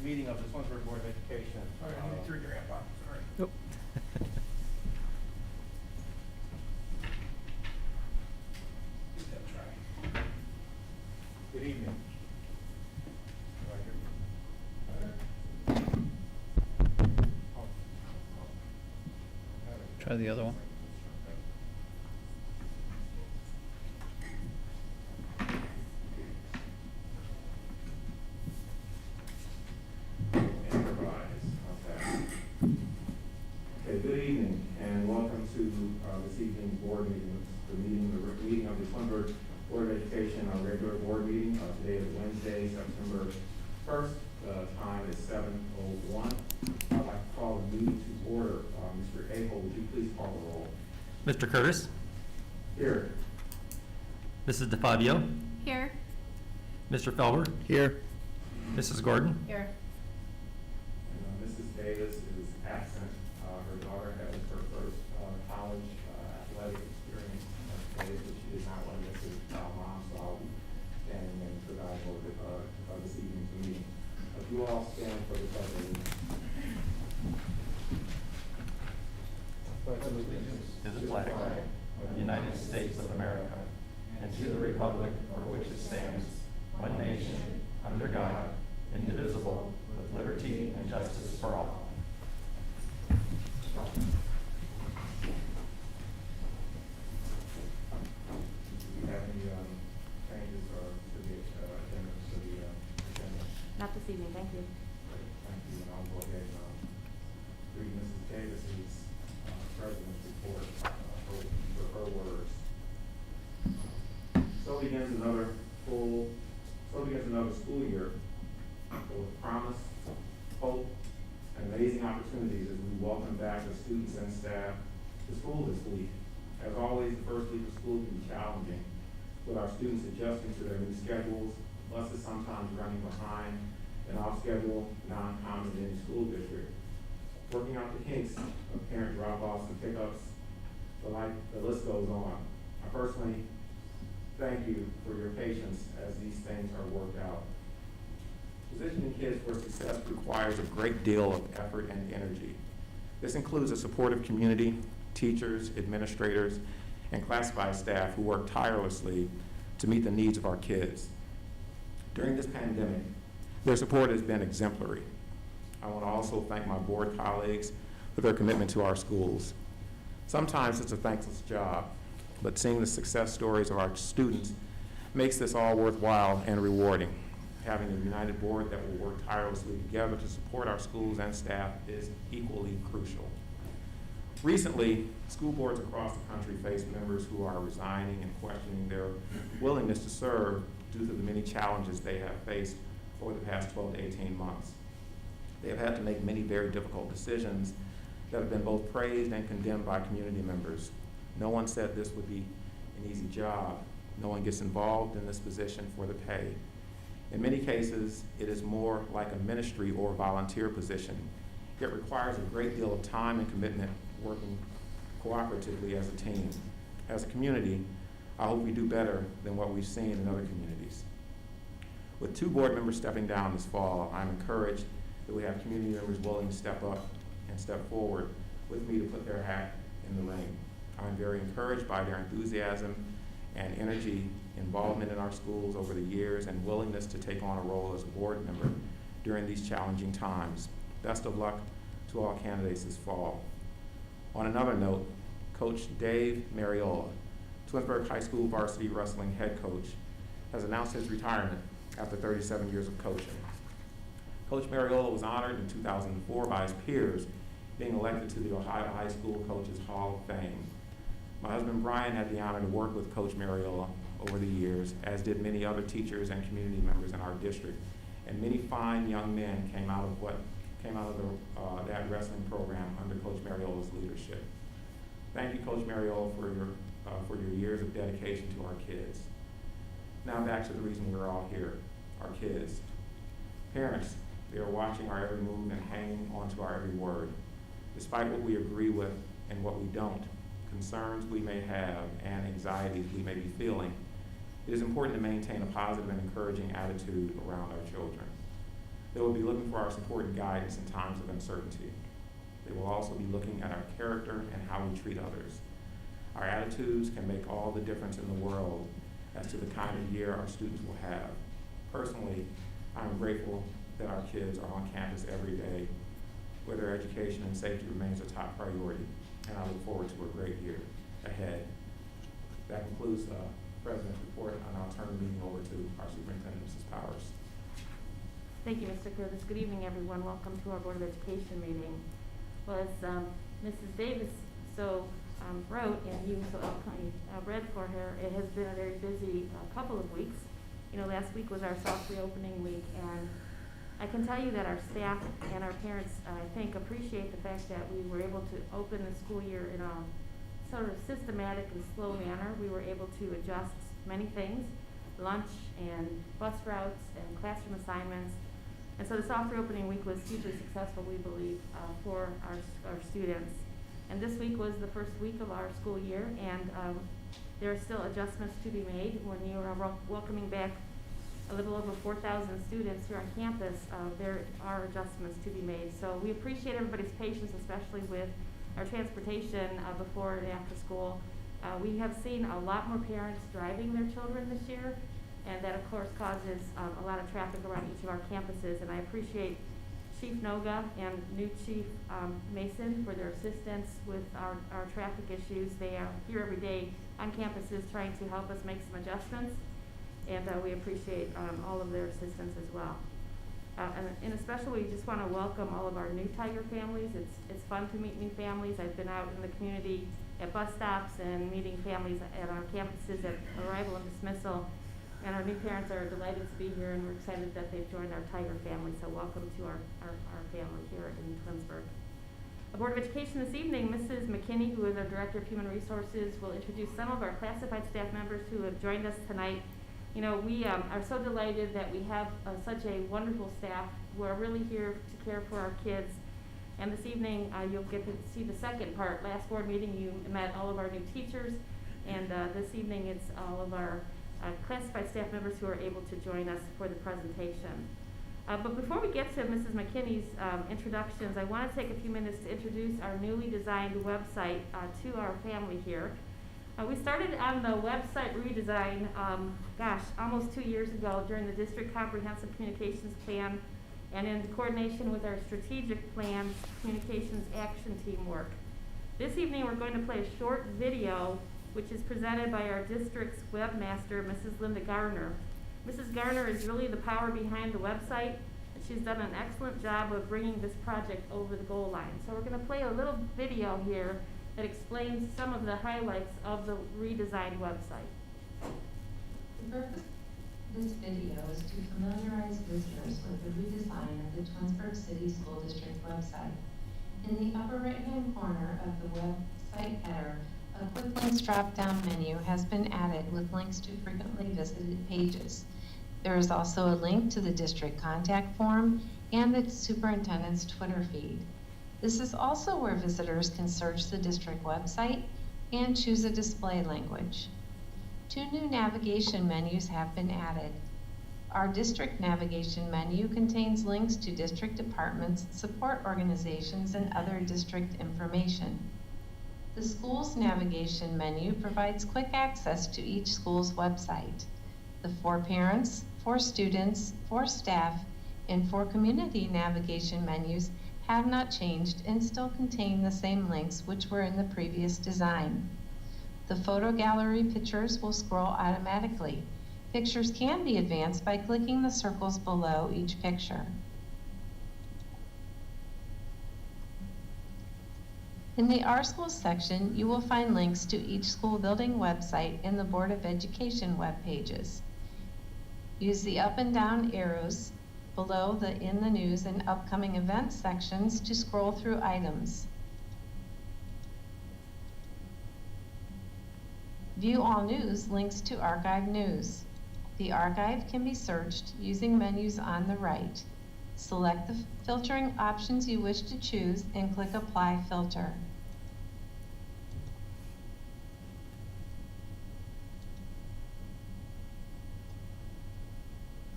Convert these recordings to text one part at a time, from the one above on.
meeting of the Twinsburg Board of Education. Sorry, I need to turn your amp on, sorry. Nope. Give that a try. Good evening. Try the other one. Okay, good evening and welcome to this evening's board meeting. The meeting of the Twinsburg Board of Education, our regular board meeting. Today is Wednesday, September 1st. The time is 7:01. I'd like to call the meeting to order. Mr. Aho, would you please call the roll? Mr. Curtis, Here. Mrs. DeFabio, Here. Mr. Felber, Here. Mrs. Gordon, Here. And, Mrs. Davis is absent. Her daughter had her first college athletic experience today, so she did not want to miss her mom, so I'll be standing and presiding over this evening's meeting. If you all stand for the pledge of allegiance. to the flag of the United States of America, and to the republic for which it stands, one nation, under God, indivisible, with liberty and justice for all. Do you have any changes or to the agenda? Not this evening, thank you. Thank you, and I'll go ahead and read Mrs. Davis's president's report for her words. So begins another school year with promise, hope, and amazing opportunities as we welcome back the students and staff to school this week. As always, the first week of school can be challenging, with our students adjusting to their new schedules, buses sometimes running behind, and off-schedule, non-common in any school district. Working out the kinks of parent drop-offs and pickups, the list goes on. I personally thank you for your patience as these things are worked out. Positioning kids for success requires a great deal of effort and energy. This includes a supportive community, teachers, administrators, and classified staff who work tirelessly to meet the needs of our kids. During this pandemic, their support has been exemplary. I want to also thank my board colleagues for their commitment to our schools. Sometimes it's a thankless job, but seeing the success stories of our students makes this all worthwhile and rewarding. Having a united board that will work tirelessly together to support our schools and staff is equally crucial. Recently, school boards across the country face members who are resigning and questioning their willingness to serve due to the many challenges they have faced over the past 12 to 18 months. They have had to make many very difficult decisions that have been both praised and condemned by community members. No one said this would be an easy job. No one gets involved in this position for the pay. In many cases, it is more like a ministry or volunteer position. It requires a great deal of time and commitment working cooperatively as a team. As a community, I hope we do better than what we've seen in other communities. With 2 board members stepping down this fall, I'm encouraged that we have community members willing to step up and step forward with me to put their hat in the ring. I'm very encouraged by their enthusiasm and energy, involvement in our schools over the years, and willingness to take on a role as a board member during these challenging times. Best of luck to all candidates this fall. On another note, Coach Dave Mariola, Twinsburg High School varsity wrestling head coach, has announced his retirement after 37 years of coaching. Coach Mariola was honored in 2004 by his peers, being elected to the Ohio High School Coaches Hall of Fame. My husband Brian had the honor to work with Coach Mariola over the years, as did many other teachers and community members in our district. And many fine young men came out of that wrestling program under Coach Mariola's leadership. Thank you, Coach Mariola, for your years of dedication to our kids. Now back to the reason we're all here, our kids. Parents, they are watching our every move and hanging onto our every word. Despite what we agree with and what we don't, concerns we may have, and anxieties we may be feeling, it is important to maintain a positive and encouraging attitude around our children. They will be looking for our support and guidance in times of uncertainty. They will also be looking at our character and how we treat others. Our attitudes can make all the difference in the world as to the kind of year our students will have. Personally, I'm grateful that our kids are on campus every day, where their education and safety remains a top priority, and I look forward to a great year ahead. That concludes the President's report, and I'll turn the meeting over to our Superintendent, Mrs. Powers. Thank you, Mr. Curtis. Good evening, everyone. Welcome to our Board of Education meeting. Well, as Mrs. Davis wrote, and you so eloquently read for her, it has been a very busy couple of weeks. You know, last week was our soft reopening week, and I can tell you that our staff and our parents, I think, appreciate the fact that we were able to open the school year in a sort of systematic and slow manner. We were able to adjust many things, lunch and bus routes and classroom assignments. And so the soft reopening week was hugely successful, we believe, for our students. And this week was the first week of our school year, and there are still adjustments to be made. When you are welcoming back a little over 4,000 students here on campus, there are adjustments to be made. So we appreciate everybody's patience, especially with our transportation before and after school. We have seen a lot more parents driving their children this year, and that of course causes a lot of traffic around each of our campuses. And I appreciate Chief Noga and new Chief Mason for their assistance with our traffic issues. They are here every day on campuses trying to help us make some adjustments, and we appreciate all of their assistance as well. And especially, we just want to welcome all of our new Tiger families. It's fun to meet new families. I've been out in the community at bus stops and meeting families at our campuses at arrival and dismissal. And our new parents are delighted to be here, and we're excited that they've joined our Tiger family. So welcome to our family here in Twinsburg. The Board of Education this evening, Mrs. McKinney, who is our Director of Human Resources, will introduce some of our classified staff members who have joined us tonight. You know, we are so delighted that we have such a wonderful staff who are really here to care for our kids. And this evening, you'll get to see the second part. Last board meeting, you met all of our new teachers, and this evening, it's all of our classified staff members who are able to join us for the presentation. But before we get to Mrs. McKinney's introductions, I want to take a few minutes to introduce our newly designed website to our family here. We started on the website redesign, almost 2 years ago during the District Comprehensive Communications Plan and in coordination with our Strategic Plan Communications Action Team work. This evening we're going to play a short video which is presented by our district's webmaster, Mrs. Linda Garner. Mrs. Garner is really the power behind the website, and she's done an excellent job of bringing this project over the goal line. So we're going to play a little video here that explains some of the highlights of the redesigned website. The purpose of this video is to familiarize visitors with the redesign of the Twinsburg City School District website. In the upper right-hand corner of the website header, a quick links drop-down menu has been added with links to frequently visited pages. There is also a link to the district contact form and the superintendent's Twitter feed. This is also where visitors can search the district website and choose a display language. 2 new navigation menus have been added. Our district navigation menu contains links to district departments, support organizations, and other district information. The school's navigation menu provides quick access to each school's website. The For Parents, For Students, For Staff, and For Community navigation menus have not changed and still contain the same links which were in the previous design. The photo gallery pictures will scroll automatically. Pictures can be advanced by clicking the circles below each picture. In the Our Schools section, you will find links to each school building website and the Board of Education web pages. Use the up and down arrows below the In the News and Upcoming Events sections to scroll through items. View All News links to archive news. The archive can be searched using menus on the right. Select the filtering options you wish to choose and click Apply Filter.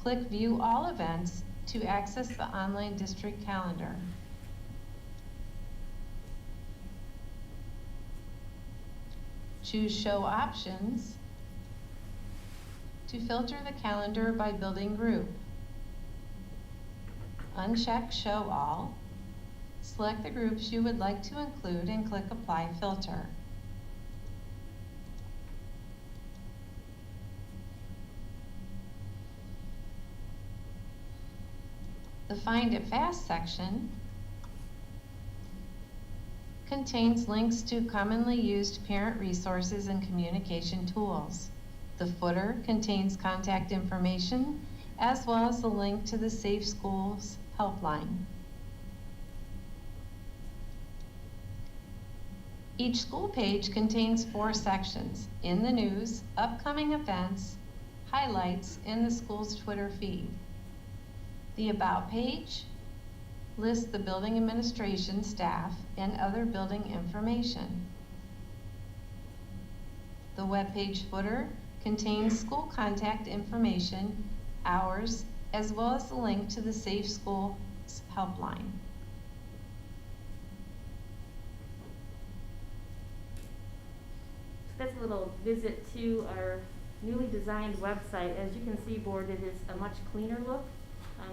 Click View All Events to access the online district calendar. Choose Show Options to filter the calendar by building group. Uncheck Show All. Select the groups you would like to include and click Apply Filter. The Find It Fast section contains links to commonly used parent resources and communication tools. The footer contains contact information as well as the link to the Safe Schools helpline. Each school page contains 4 sections: in the news, upcoming events, highlights, and the school's Twitter feed. The About page lists the building administration staff and other building information. The web page footer contains school contact information, hours, as well as the link to the Safe Schools helpline. That's a little visit to our newly designed website. As you can see, board, it is a much cleaner look.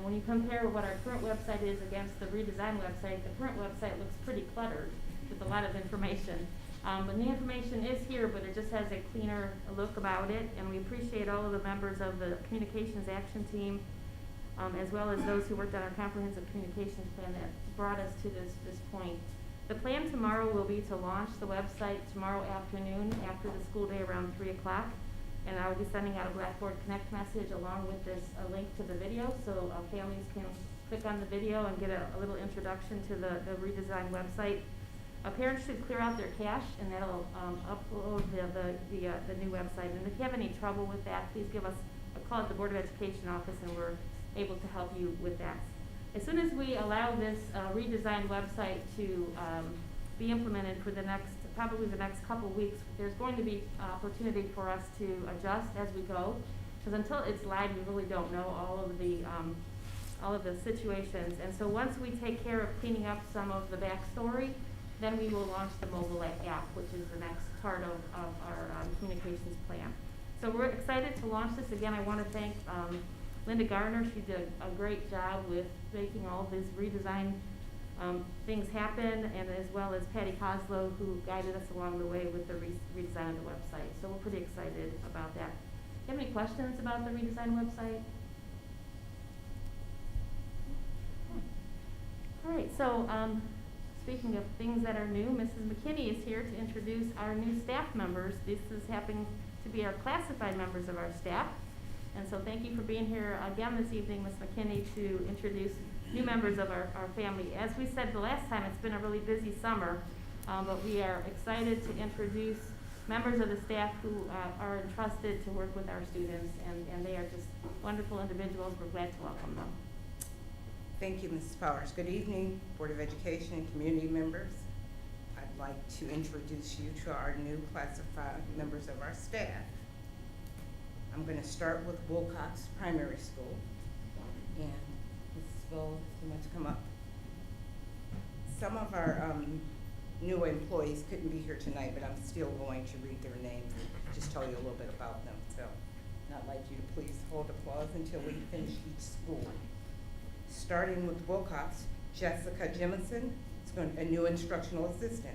When you compare what our current website is against the redesigned website, the current website looks pretty cluttered with a lot of information. But the information is here, but it just has a cleaner look about it, and we appreciate all of the members of the Communications Action Team, as well as those who worked on our comprehensive communications plan that brought us to this point. The plan tomorrow will be to launch the website tomorrow afternoon after the school day around 3 o'clock. And I will be sending out a Blackboard Connect message along with this link to the video, so families can click on the video and get a little introduction to the redesigned website. Parents should clear out their cache, and that'll upload the new website. And if you have any trouble with that, please give us a call at the Board of Education office, and we're able to help you with that. As soon as we allow this redesigned website to be implemented for probably the next couple weeks, there's going to be opportunity for us to adjust as we go, because until it's live, we really don't know all of the situations. And so once we take care of cleaning up some of the backstory, then we will launch the mobile app, which is the next part of our communications plan. So we're excited to launch this. Again, I want to thank Linda Garner. She did a great job with making all these redesign things happen, and as well as Patty Coslow, who guided us along the way with the redesign of the website. So we're pretty excited about that. Do you have any questions about the redesigned website? All right, so speaking of things that are new, Mrs. McKinney is here to introduce our new staff members. This is happening to be our classified members of our staff. And so thank you for being here again this evening, Ms. McKinney, to introduce new members of our family. As we said the last time, it's been a really busy summer, but we are excited to introduce members of the staff who are entrusted to work with our students, and they are just wonderful individuals. We're glad to welcome them. Thank you, Mrs. Powers. Good evening, Board of Education and community members. I'd like to introduce you to our new classified members of our staff. I'm going to start with Wilcox Primary School, and Mrs. Bill, if you want to come up. Some of our new employees couldn't be here tonight, but I'm still going to read their names and just tell you a little bit about them. So I'd like you to please hold applause until we finish each school. Starting with Wilcox, Jessica Jemison is a new instructional assistant.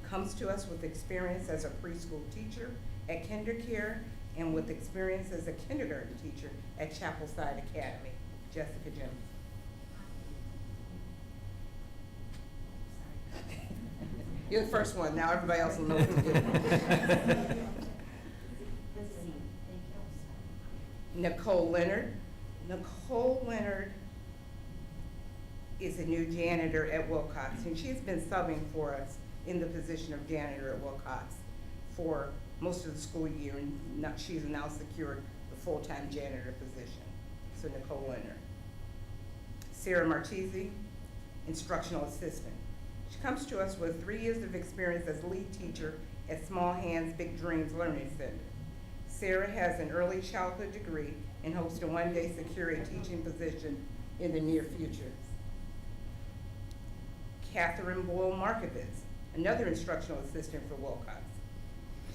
Comes to us with experience as a preschool teacher at KinderCare and with experience as a kindergarten teacher at Chapelside Academy. Jessica Jemison. You're the first one. Now everybody else will know who to do. Nicole Leonard. Nicole Leonard is a new janitor at Wilcox, and she's been subbing for us in the position of janitor at Wilcox for most of the school year, and she's now secured the full-time janitor position. So Nicole Leonard. Sarah Martese, instructional assistant. She comes to us with 3 years of experience as lead teacher at Small Hands, Big Dreams Learning Center. Sarah has an early childhood degree and hopes to one day secure a teaching position in the near future. Catherine Boyle-Markovitz, another instructional assistant for Wilcox.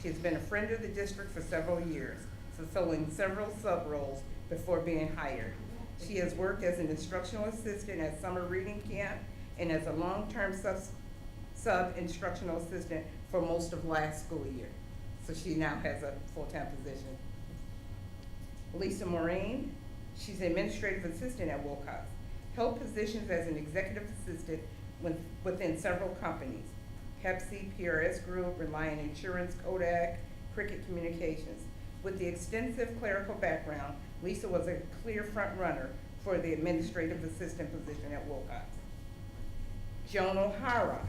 She has been a friend of the district for several years, fulfilling several sub-roles before being hired. She has worked as an instructional assistant at summer reading camp and as a long-term sub-instructional assistant for most of last school year. So she now has a full-time position. Lisa Moraine, she's an administrative assistant at Wilcox. Held positions as an executive assistant within several companies: Pepsi, PRS Group, Reliant Insurance, Kodak, Cricket Communications. With the extensive clerical background, Lisa was a clear front runner for the administrative assistant position at Wilcox. Joan O'Hara,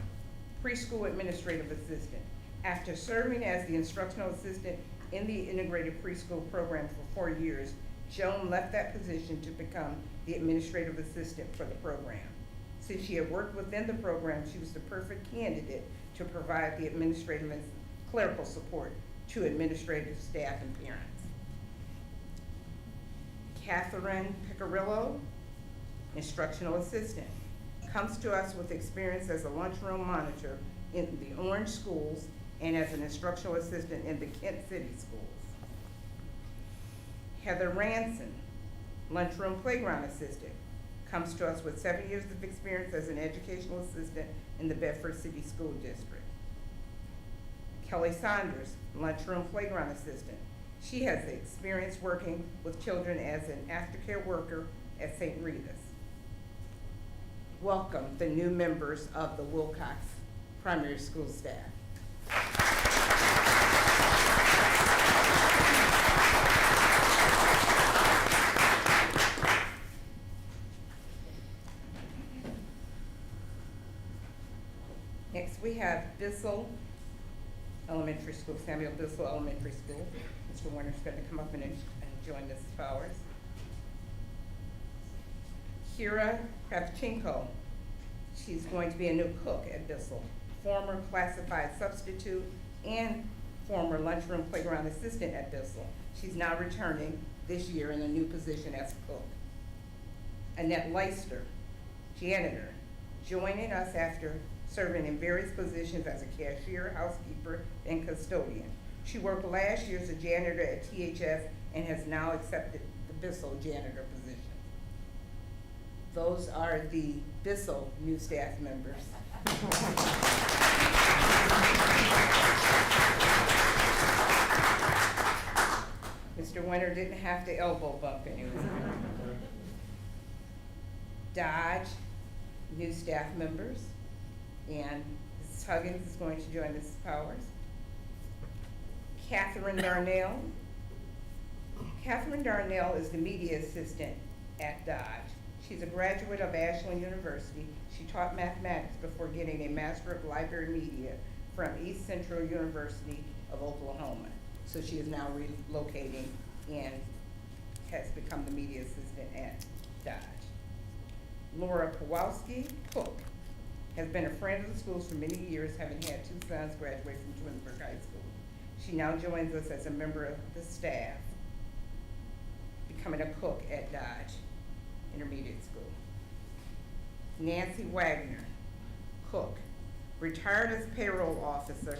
preschool administrative assistant. After serving as the instructional assistant in the integrated preschool program for 4 years, Joan left that position to become the administrative assistant for the program. Since she had worked within the program, she was the perfect candidate to provide the administrative and clerical support to administrative staff and parents. Catherine Picarillo, instructional assistant, comes to us with experience as a lunchroom monitor in the Orange schools and as an instructional assistant in the Kent City schools. Heather Ranson, lunchroom playground assistant, comes to us with 7 years of experience as an educational assistant in the Bedford City School District. Kelly Saunders, lunchroom playground assistant. She has experience working with children as an aftercare worker at St. Rita's. Welcome the new members of the Wilcox primary school staff. Next, we have Bissell Elementary School, Samuel Bissell Elementary School. Mr. Warner's going to come up and join Mrs. Powers. Kira Kravchenko, she's going to be a new cook at Bissell, former classified substitute and former lunchroom playground assistant at Bissell. She's now returning this year in a new position as a cook. Annette Leister, janitor, joining us after serving in various positions as a cashier, housekeeper, and custodian. She worked last year as a janitor at THS and has now accepted the Bissell janitor position. Those are the Bissell new staff members. Mr. Winter didn't have to elbow bump anyone. Dodge, new staff members, and Mrs. Huggins is going to join Mrs. Powers. Katherine Darnell. Katherine Darnell is the media assistant at Dodge. She's a graduate of Ashland University. She taught mathematics before getting a Master of Library Media from East Central University of Oklahoma. So she is now relocating and has become the media assistant at Dodge. Laura Kowalski, cook, has been a friend of the schools for many years, having had 2 sons graduate from Twinsburg High School. She now joins us as a member of the staff, becoming a cook at Dodge Intermediate School. Nancy Wagner, cook, retired as payroll officer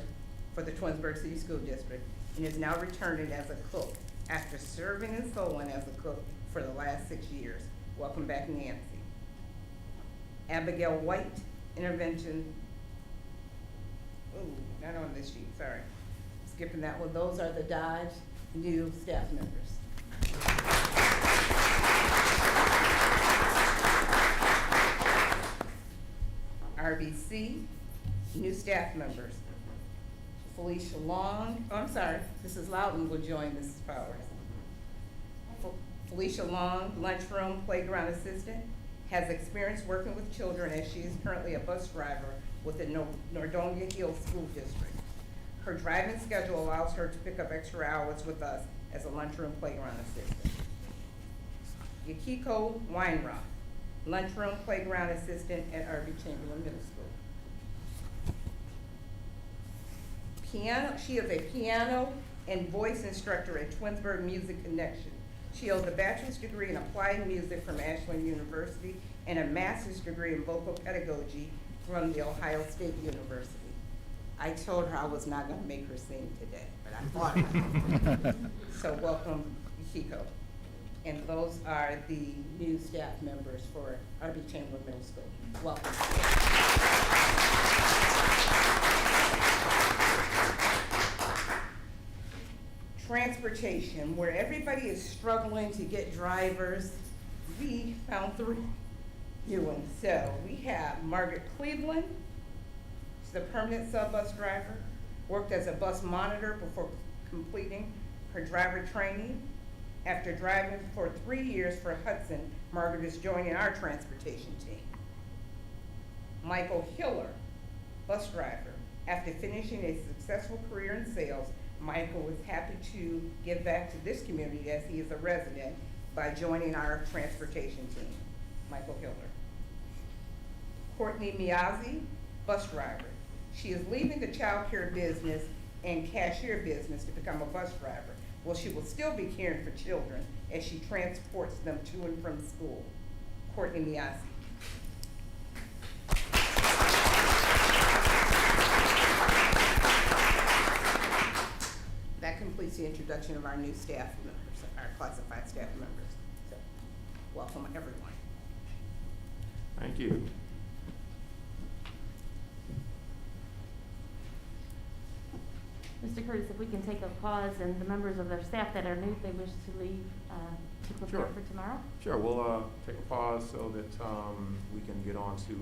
for the Twinsburg City School District and is now returning as a cook after serving in Solon as a cook for the last 6 years. Welcome back, Nancy. Abigail White, intervention, not on this sheet, sorry. Skipping that one. Those are the Dodge new staff members. RBC, new staff members. Felicia Long, Mrs. Loudon will join Mrs. Powers. Felicia Long, lunchroom playground assistant, has experience working with children as she is currently a bus driver with the Nordonia Hills School District. Her driving schedule allows her to pick up extra hours with us as a lunchroom playground assistant. Yukiko Weinroth, lunchroom playground assistant at R.B. Chamberlain Middle School. She is a piano and voice instructor at Twinsburg Music Connection. She holds a bachelor's degree in applied music from Ashland University and a master's degree in vocal pedagogy from The Ohio State University. I told her I was not gonna make her sing today, but I thought I would. So welcome, Yukiko. And those are the new staff members for Rbc Chamberlain Middle School. Welcome. Transportation, where everybody is struggling to get drivers, we found 3 new ones. So we have Margaret Cleveland. She's a permanent sub-bus driver, worked as a bus monitor before completing her driver training. After driving for 3 years for Hudson, Margaret is joining our transportation team. Michael Hiller, bus driver. After finishing a successful career in sales, Michael was happy to give back to this community as he is a resident by joining our transportation team. Michael Hiller. Courtney Miazzi, bus driver. She is leaving the child care business and cashier business to become a bus driver. Well, she will still be caring for children as she transports them to and from school. Courtney Miazzi. That completes the introduction of our new staff members, our classified staff members. So, welcome everyone. Thank you. Mr. Curtis, if we can take a pause, and the members of their staff that are new, if they wish to leave, to prepare Sure. for tomorrow? Sure, we'll take a pause so that we can get on to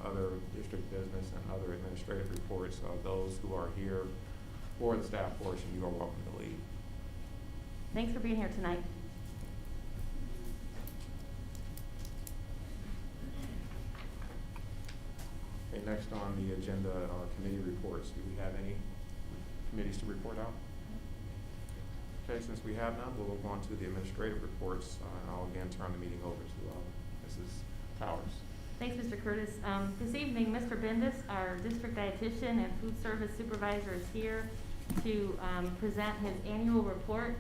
other district business and other administrative reports. Those who are here for the staff portion, you are welcome to leave. Thanks for being here tonight. Okay, next on the agenda are committee reports. Do we have any committees to report out? Okay, since we have none, we'll move on to the administrative reports. I'll again turn the meeting over to Mrs. Powers. Thanks, Mr. Curtis. This evening, Mr. Bendis, our district dietitian and food service supervisor, is here to present his annual report.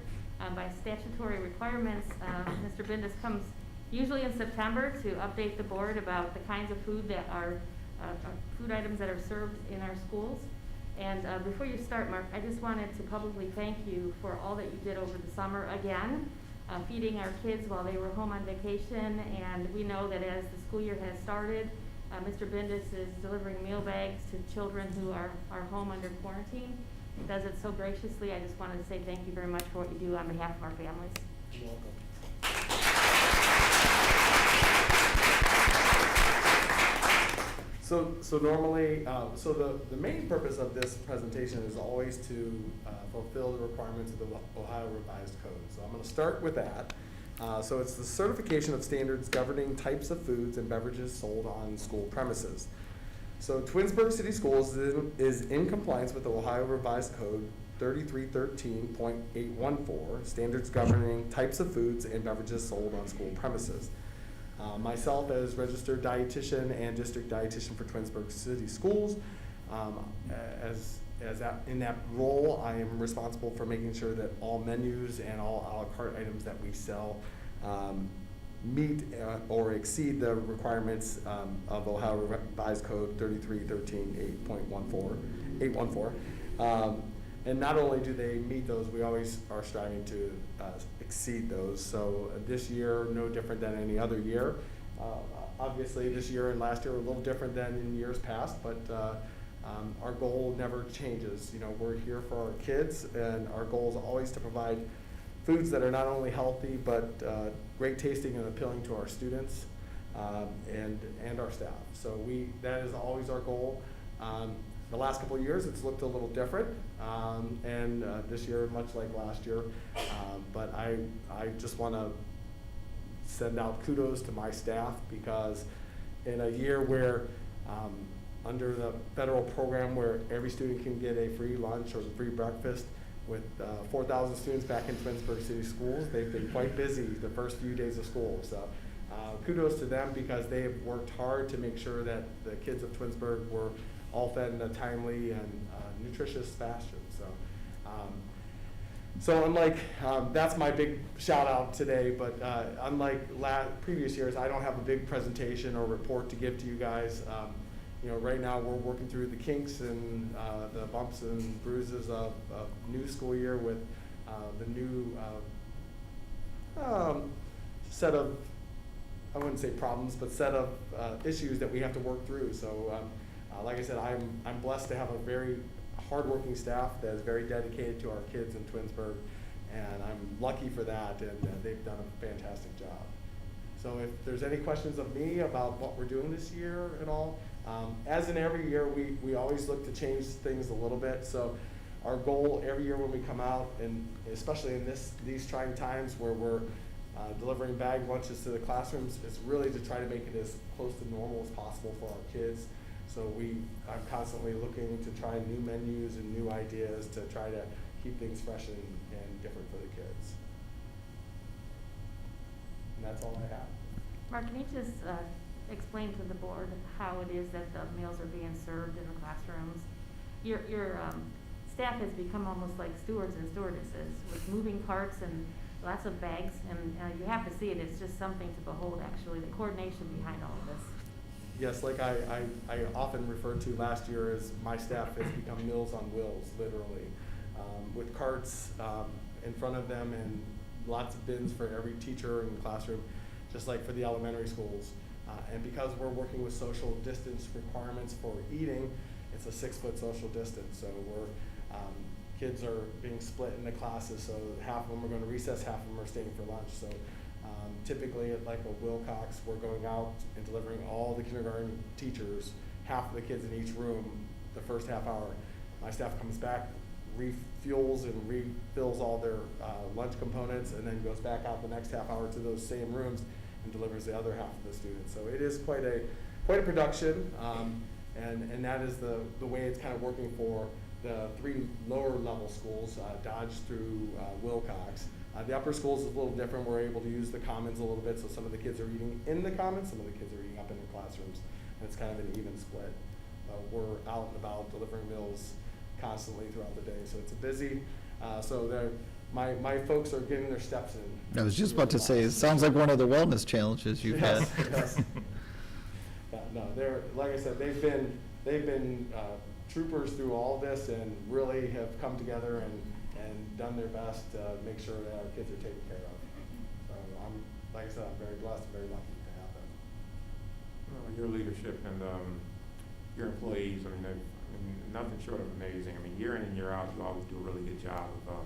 By statutory requirements, Mr. Bendis comes usually in September to update the board about the kinds of food that are food items that are served in our schools. And before you start, Mark, I just wanted to publicly thank you for all that you did over the summer again, feeding our kids while they were home on vacation. And we know that as the school year has started, Mr. Bendis is delivering meal bags to children who are home under quarantine. He does it so graciously. I just wanted to say thank you very much for what you do on behalf of our families. You're welcome. So normally, the main purpose of this presentation is always to fulfill the requirements of the Ohio Revised Code. So I'm going to start with that. So it's the certification of standards governing types of foods and beverages sold on school premises. So Twinsburg City Schools is in compliance with the Ohio Revised Code 3313.814, standards governing types of foods and beverages sold on school premises. Myself as registered dietitian and district dietitian for Twinsburg City Schools, in that role, I am responsible for making sure that all menus and all a la carte items that we sell meet or exceed the requirements of Ohio Revised Code 3313.814. And not only do they meet those, we always are striving to exceed those. So this year, no different than any other year. Obviously, this year and last year were a little different than in years past, but our goal never changes. You know, we're here for our kids, and our goal is always to provide foods that are not only healthy, but great tasting and appealing to our students and our staff. So that is always our goal. The last couple of years, it's looked a little different, and this year, much like last year. But I just want to send out kudos to my staff, because in a year where under the federal program where every student can get a free lunch or free breakfast, with 4,000 students back in Twinsburg City Schools, they've been quite busy the first few days of school. So kudos to them, because they have worked hard to make sure that the kids of Twinsburg were all fed in a timely and nutritious fashion. So unlike, that's my big shout out today, but unlike previous years, I don't have a big presentation or report to give to you guys. Right now we're working through the kinks and the bumps and bruises of new school year with the new set of, I wouldn't say problems, but set of issues that we have to work through. So like I said, I'm blessed to have a very hardworking staff that is very dedicated to our kids in Twinsburg, and I'm lucky for that, and they've done a fantastic job. So if there's any questions of me about what we're doing this year at all, as in every year, we always look to change things a little bit. So our goal every year when we come out, and especially in these trying times where we're delivering bag lunches to the classrooms, is really to try to make it as close to normal as possible for our kids. So I'm constantly looking to try new menus and new ideas to try to keep things fresh and different for the kids. And that's all I have. Mark, can you just explain to the board how it is that the meals are being served in the classrooms? Your staff has become almost like stewards and stewardesses with moving carts and lots of bags, and you have to see it. It's just something to behold, actually, the coordination behind all of this. Yes, like I often referred to last year as my staff has become Meals on Wheels, literally, with carts in front of them and lots of bins for every teacher in the classroom, just like for the elementary schools. And because we're working with social distance requirements for eating, it's a 6-foot social distance. So kids are being split into classes, so half of them are going to recess, half of them are staying for lunch. So typically at like a Wilcox, we're going out and delivering all the kindergarten teachers, half of the kids in each room, the first half hour. My staff comes back, refuels and refills all their lunch components, and then goes back out the next half hour to those same rooms and delivers the other half of the students. So it is quite a production, and that is the way it's kind of working for the 3 lower level schools, Dodge through Wilcox. The upper schools is a little different. We're able to use the commons a little bit, so some of the kids are eating in the commons, some of the kids are eating up in the classrooms, and it's kind of an even split. We're out and about delivering meals constantly throughout the day, so it's busy. So my folks are getting their steps in. I was just about to say, it sounds like one of the wellness challenges you've had. Yes. No, they're, like I said, they've been troopers through all this and really have come together and done their best to make sure that our kids are taken care of. So like I said, I'm very blessed and very lucky to have them. Well, your leadership and your employees, I mean, nothing short of amazing. I mean, year in and year out, you always do a really good job of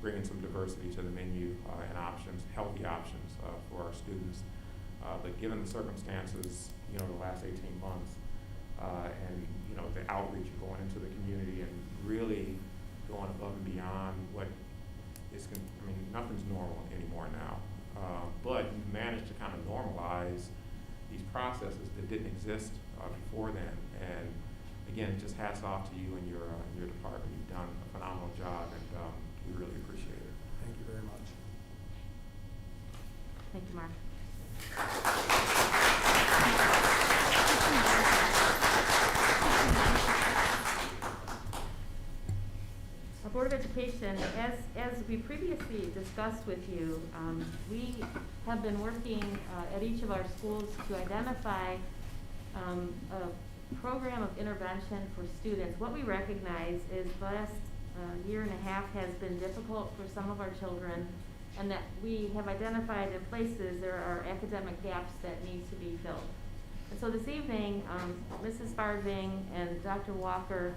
bringing some diversity to the menu and options, healthy options for our students. But given the circumstances, the last 18 months, and the outreach of going into the community and really going above and beyond what is, nothing's normal anymore now. But you've managed to kind of normalize these processes that didn't exist before then. And again, just hats off to you and your department. You've done a phenomenal job, and we really appreciate it. Thank you very much. Thank you, Mark. Our Board of Education, as we previously discussed with you, we have been working at each of our schools to identify a program of intervention for students. What we recognize is the last year and a half has been difficult for some of our children, and that we have identified in places there are academic gaps that need to be filled. And so this evening, Mrs. Farthing and Dr. Walker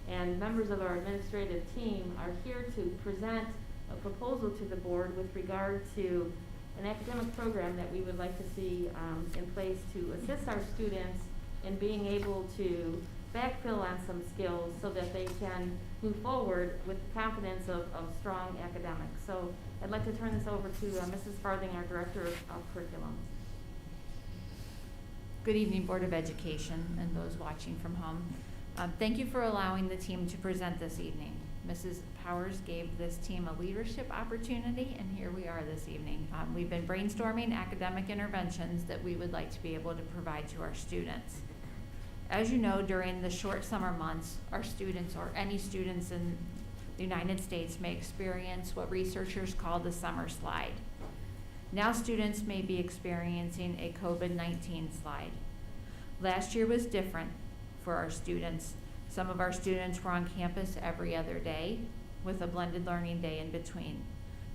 and members of our administrative team are here to present a proposal to the board with regard to an academic program that we would like to see in place to assist our students in being able to backfill on some skills so that they can move forward with the confidence of strong academics. So I'd like to turn this over to Mrs. Farthing, our Director of Curriculum. Good evening, Board of Education and those watching from home. Thank you for allowing the team to present this evening. Mrs. Powers gave this team a leadership opportunity, and here we are this evening. We've been brainstorming academic interventions that we would like to be able to provide to our students. As you know, during the short summer months, our students, or any students in the United States may experience what researchers call the summer slide. Now students may be experiencing a COVID-19 slide. Last year was different for our students. Some of our students were on campus every other day with a blended learning day in between.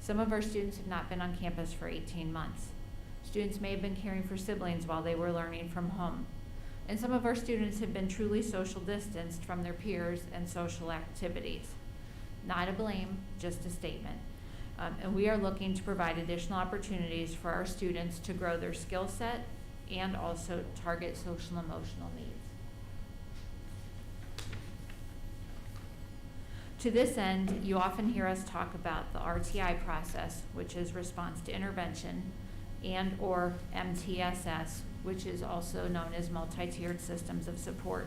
Some of our students have not been on campus for 18 months. Students may have been caring for siblings while they were learning from home. And some of our students have been truly social distanced from their peers and social activities. Not a blame, just a statement. And we are looking to provide additional opportunities for our students to grow their skill set and also target social and emotional needs. To this end, you often hear us talk about the RTI process, which is response to intervention, and or MTSS, which is also known as multi-tiered systems of support.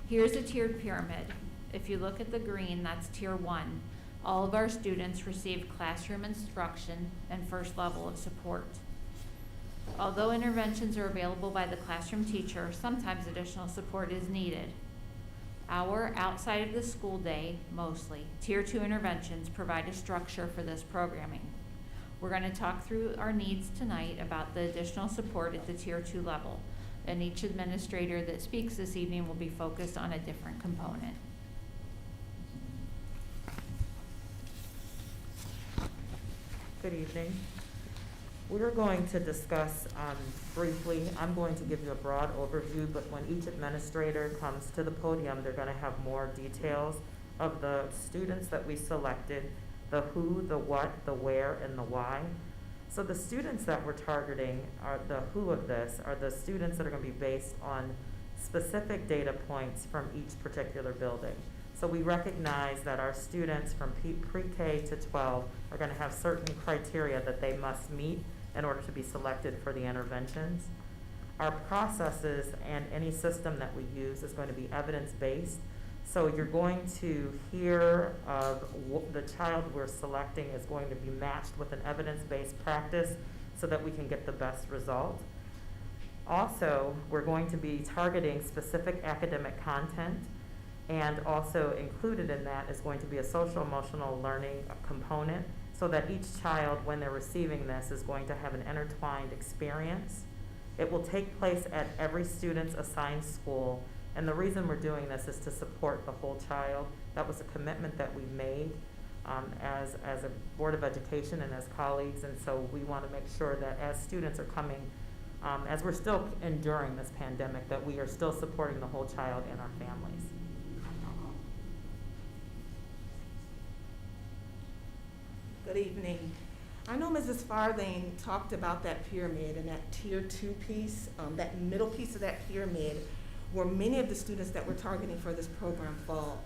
Here's a tiered pyramid. If you look at the green, that's tier 1. All of our students received classroom instruction and first level of support. Although interventions are available by the classroom teacher, sometimes additional support is needed. Our outside of the school day, mostly, tier 2 interventions provide a structure for this programming. We're going to talk through our needs tonight about the additional support at the tier 2 level, and each administrator that speaks this evening will be focused on a different component. Good evening. We're going to discuss briefly, I'm going to give you a broad overview, but when each administrator comes to the podium, they're going to have more details of the students that we selected, the who, the what, the where, and the why. So the students that we're targeting are the who of this are the students that are going to be based on specific data points from each particular building. So we recognize that our students from pre-K to 12 are going to have certain criteria that they must meet in order to be selected for the interventions. Our processes and any system that we use is going to be evidence-based. So you're going to hear of the child we're selecting is going to be matched with an evidence-based practice so that we can get the best result. Also, we're going to be targeting specific academic content, and also included in that is going to be a social-emotional learning component so that each child, when they're receiving this, is going to have an intertwined experience. It will take place at every student's assigned school, and the reason we're doing this is to support the whole child. That was a commitment that we made as a Board of Education and as colleagues, and so we want to make sure that as students are coming, as we're still enduring this pandemic, that we are still supporting the whole child and our families. Good evening. I know Mrs. Farthing talked about that pyramid and that tier 2 piece, that middle piece of that pyramid, where many of the students that we're targeting for this program fall.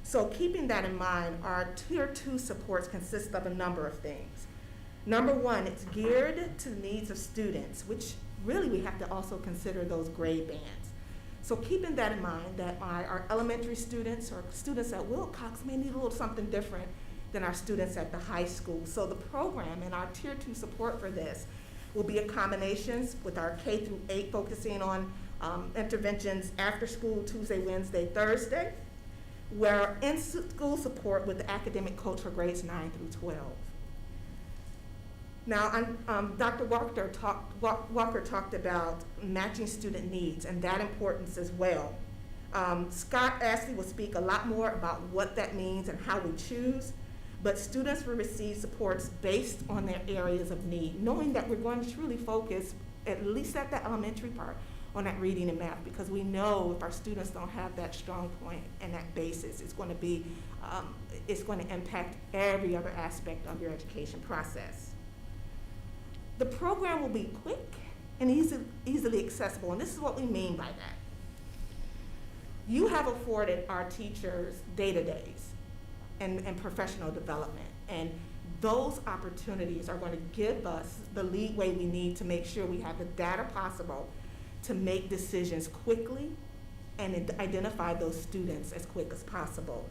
So keeping that in mind, our tier 2 supports consist of a number of things. Number one, it's geared to the needs of students, which really we have to also consider those grade bands. So keeping that in mind, that our elementary students or students at Wilcox may need a little something different than our students at the high school. So the program and our tier 2 support for this will be a combination with our K through 8 focusing on interventions after school, Tuesday, Wednesday, Thursday, where in-school support with the academic coach for grades 9 through 12. Now, Dr. Walker talked about matching student needs and that importance as well. Scott Ashley will speak a lot more about what that means and how we choose, but students will receive supports based on their areas of need, knowing that we're going to truly focus, at least at the elementary part, on that reading and math, because we know if our students don't have that strong point and that basis, it's going to impact every other aspect of your education process. The program will be quick and easily accessible, and this is what we mean by that. You have afforded our teachers data days and professional development, and those opportunities are going to give us the leeway we need to make sure we have the data possible to make decisions quickly and identify those students as quick as possible.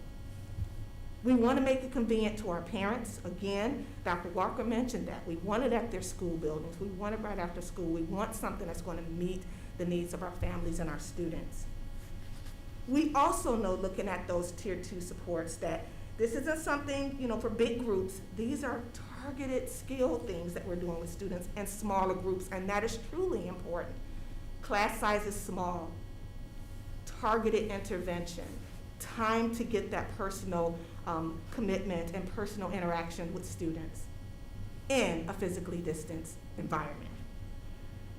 We want to make it convenient to our parents. Again, Dr. Walker mentioned that. We want it at their school buildings. We want it right after school. We want something that's going to meet the needs of our families and our students. We also know, looking at those tier 2 supports, that This isn't something, for big groups. These are targeted skill things that we're doing with students in smaller groups, and that is truly important. Class size is small, targeted intervention, time to get that personal commitment and personal interaction with students in a physically distanced environment.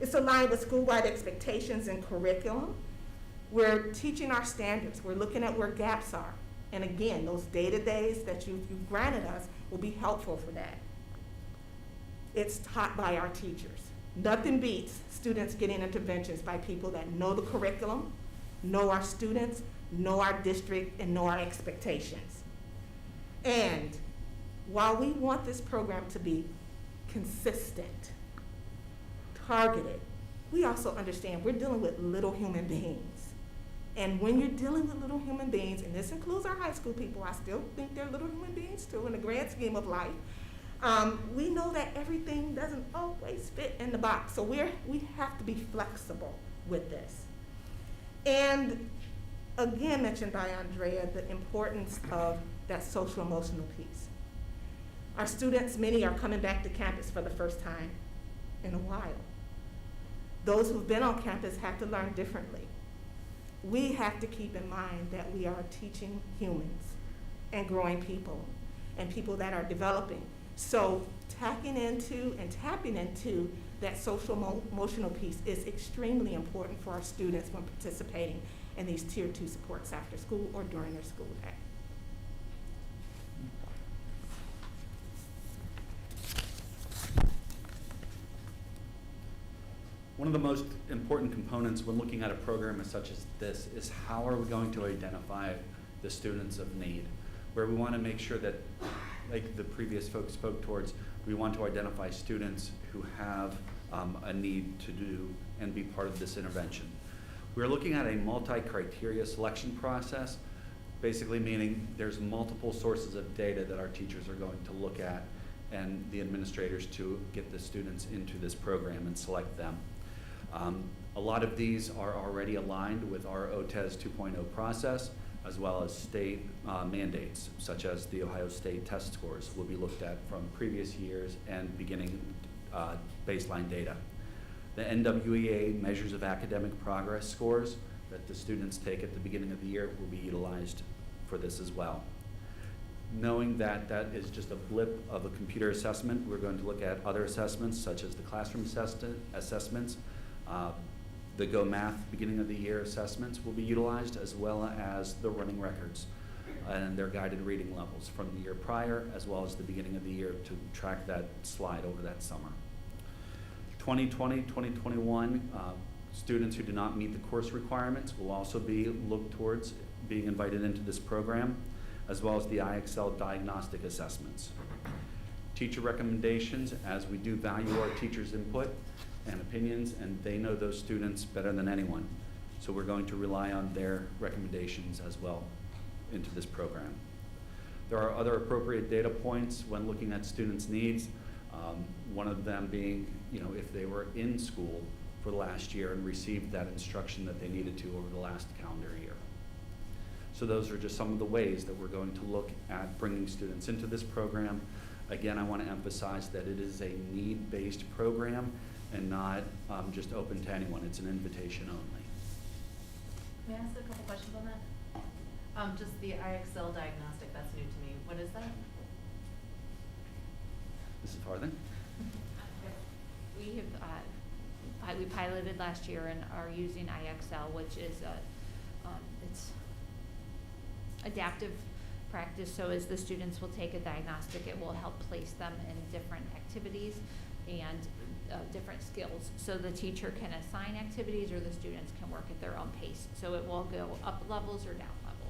It's aligned with school-wide expectations and curriculum. We're teaching our standards. We're looking at where gaps are. And again, those data days that you've granted us will be helpful for that. It's taught by our teachers. Nothing beats students getting interventions by people that know the curriculum, know our students, know our district, and know our expectations. And while we want this program to be consistent, targeted, we also understand we're dealing with little human beings. And when you're dealing with little human beings, and this includes our high school people, I still think they're little human beings too in the grand scheme of life, we know that everything doesn't always fit in the box. So we have to be flexible with this. And again, mentioned by Andrea, the importance of that social emotional piece. Our students, many are coming back to campus for the first time in a while. Those who've been on campus have to learn differently. We have to keep in mind that we are teaching humans and growing people and people that are developing. So tapping into that social emotional piece is extremely important for our students when participating in these Tier 2 supports after school or during their school day. One of the most important components when looking at a program such as this is how are we going to identify the students of need, where we want to make sure that, like the previous folks spoke towards, we want to identify students who have a need to do and be part of this intervention. We're looking at a multi-criteria selection process, basically meaning there's multiple sources of data that our teachers are going to look at and the administrators to get the students into this program and select them. A lot of these are already aligned with our OTES 2.0 process, as well as state mandates, such as the Ohio State test scores will be looked at from previous years and beginning baseline data. The NWEA measures of academic progress scores that the students take at the beginning of the year will be utilized for this as well. Knowing that that is just a blip of a computer assessment, we're going to look at other assessments such as the classroom assessments, the Go Math beginning of the year assessments will be utilized, as well as the running records and their guided reading levels from the year prior, as well as the beginning of the year to track that slide over that summer. 2020, 2021, students who do not meet the course requirements will also be looked towards being invited into this program, as well as the IXL diagnostic assessments. Teacher recommendations, as we do value our teachers' input and opinions, and they know those students better than anyone. So we're going to rely on their recommendations as well into this program. There are other appropriate data points when looking at students' needs. One of them being, if they were in school for the last year and received that instruction that they needed to over the last calendar year. So those are just some of the ways that we're going to look at bringing students into this program. Again, I want to emphasize that it is a need-based program and not just open to anyone. It's an invitation only. May I ask a couple questions on that? Just the IXL diagnostic, that's new to me. What is that? Mrs. Farthing? We have we piloted last year and are using IXL, which is it's adaptive practice. So as the students will take a diagnostic, it will help place them in different activities and different skills. So the teacher can assign activities or the students can work at their own pace. So it will go up levels or down levels.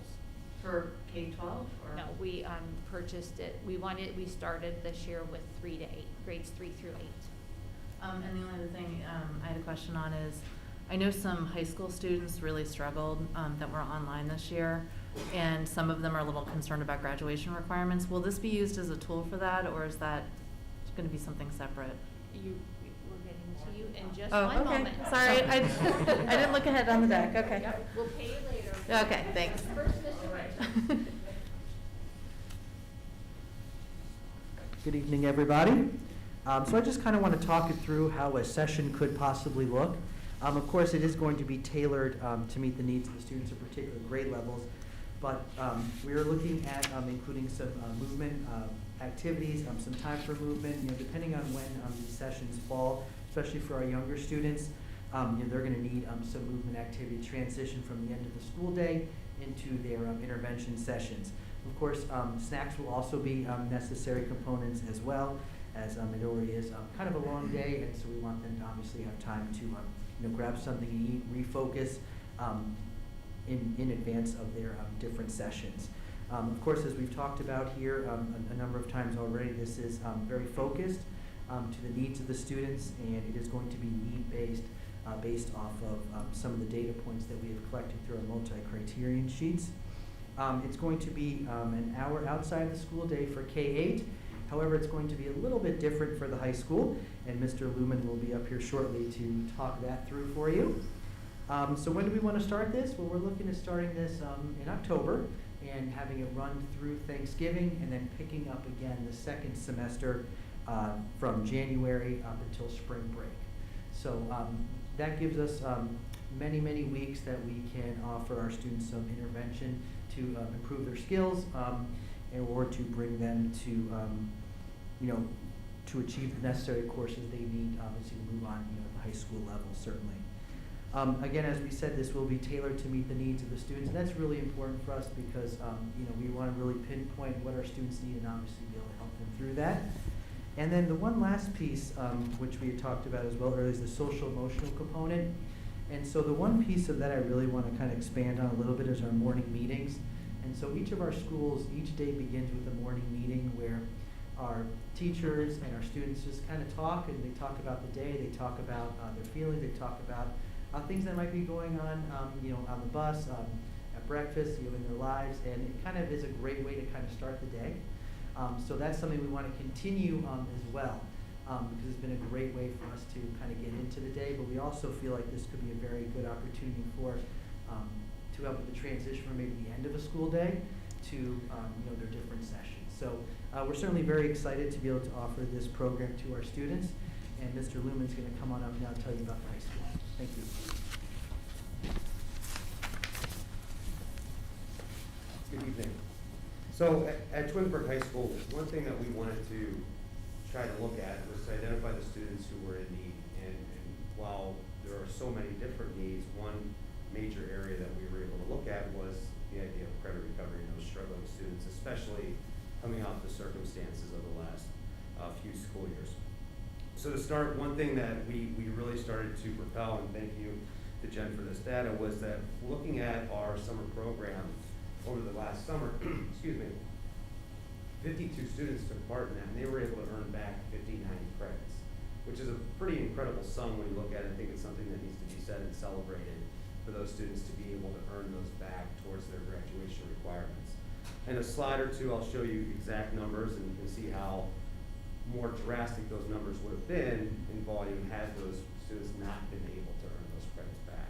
For K-12 or? No, we purchased it. We started this year with 3 to 8, grades 3 through 8. And the only other thing I had a question on is, I know some high school students really struggled that were online this year, and some of them are a little concerned about graduation requirements. Will this be used as a tool for that, or is that going to be something separate? We're getting to you in just one moment. Sorry, I didn't look ahead on the deck. Okay. Yep. We'll pay you later. Okay, thanks. First, Mr. Rich. Good evening, everybody. So I just kind of want to talk it through how a session could possibly look. Of course, it is going to be tailored to meet the needs of the students at particular grade levels, but we are looking at including some movement activities, some time for movement, depending on when these sessions fall, especially for our younger students. They're going to need some movement activity to transition from the end of the school day into their intervention sessions. Of course, snacks will also be necessary components as well, as it already is kind of a long day, and so we want them to obviously have time to grab something to eat, refocus in advance of their different sessions. Of course, as we've talked about here a number of times already, this is very focused to the needs of the students, and it is going to be need-based based off of some of the data points that we have collected through our multi-criterion sheets. It's going to be an hour outside the school day for K-8. However, it's going to be a little bit different for the high school, and Mr. Lumen will be up here shortly to talk that through for you. So when do we want to start this? Well, we're looking at starting this in October and having it run through Thanksgiving, and then picking up again the second semester from January up until spring break. So that gives us many, many weeks that we can offer our students some intervention to improve their skills or to bring them to, to achieve the necessary courses they need, obviously, to move on, at the high school level, certainly. Again, as we said, this will be tailored to meet the needs of the students, and that's really important for us because, we want to really pinpoint what our students need and obviously be able to help them through that. And then the one last piece, which we had talked about as well earlier, is the social emotional component. And so the one piece of that I really want to kind of expand on a little bit is our morning meetings. And so each of our schools, each day begins with a morning meeting where our teachers and our students just kind of talk, and they talk about the day, they talk about their feelings, they talk about things that might be going on, on the bus, at breakfast, in their lives, and it kind of is a great way to kind of start the day. So that's something we want to continue as well, because it's been a great way for us to kind of get into the day, but we also feel like this could be a very good opportunity for to help with the transition from maybe the end of a school day to their different sessions. So we're certainly very excited to be able to offer this program to our students, and Mr. Lumen's going to come on up now and tell you about the high school. Thank you. Good evening. So at Twinsburg High School, one thing that we wanted to try to look at was to identify the students who were in need. And while there are so many different needs, one major area that we were able to look at was the idea of credit recovery in those struggling students, especially coming off the circumstances of the last few school years. So to start, one thing that we really started to propel, and thank you to Jen for this data, was that looking at our summer program over the last summer, excuse me, 52 students took part in that, and they were able to earn back 59 credits, which is a pretty incredible sum when you look at it. I think it's something that needs to be said and celebrated for those students to be able to earn those back towards their graduation requirements. In a slide or two, I'll show you exact numbers, and you can see how more drastic those numbers would have been in volume had those students not been able to earn those credits back.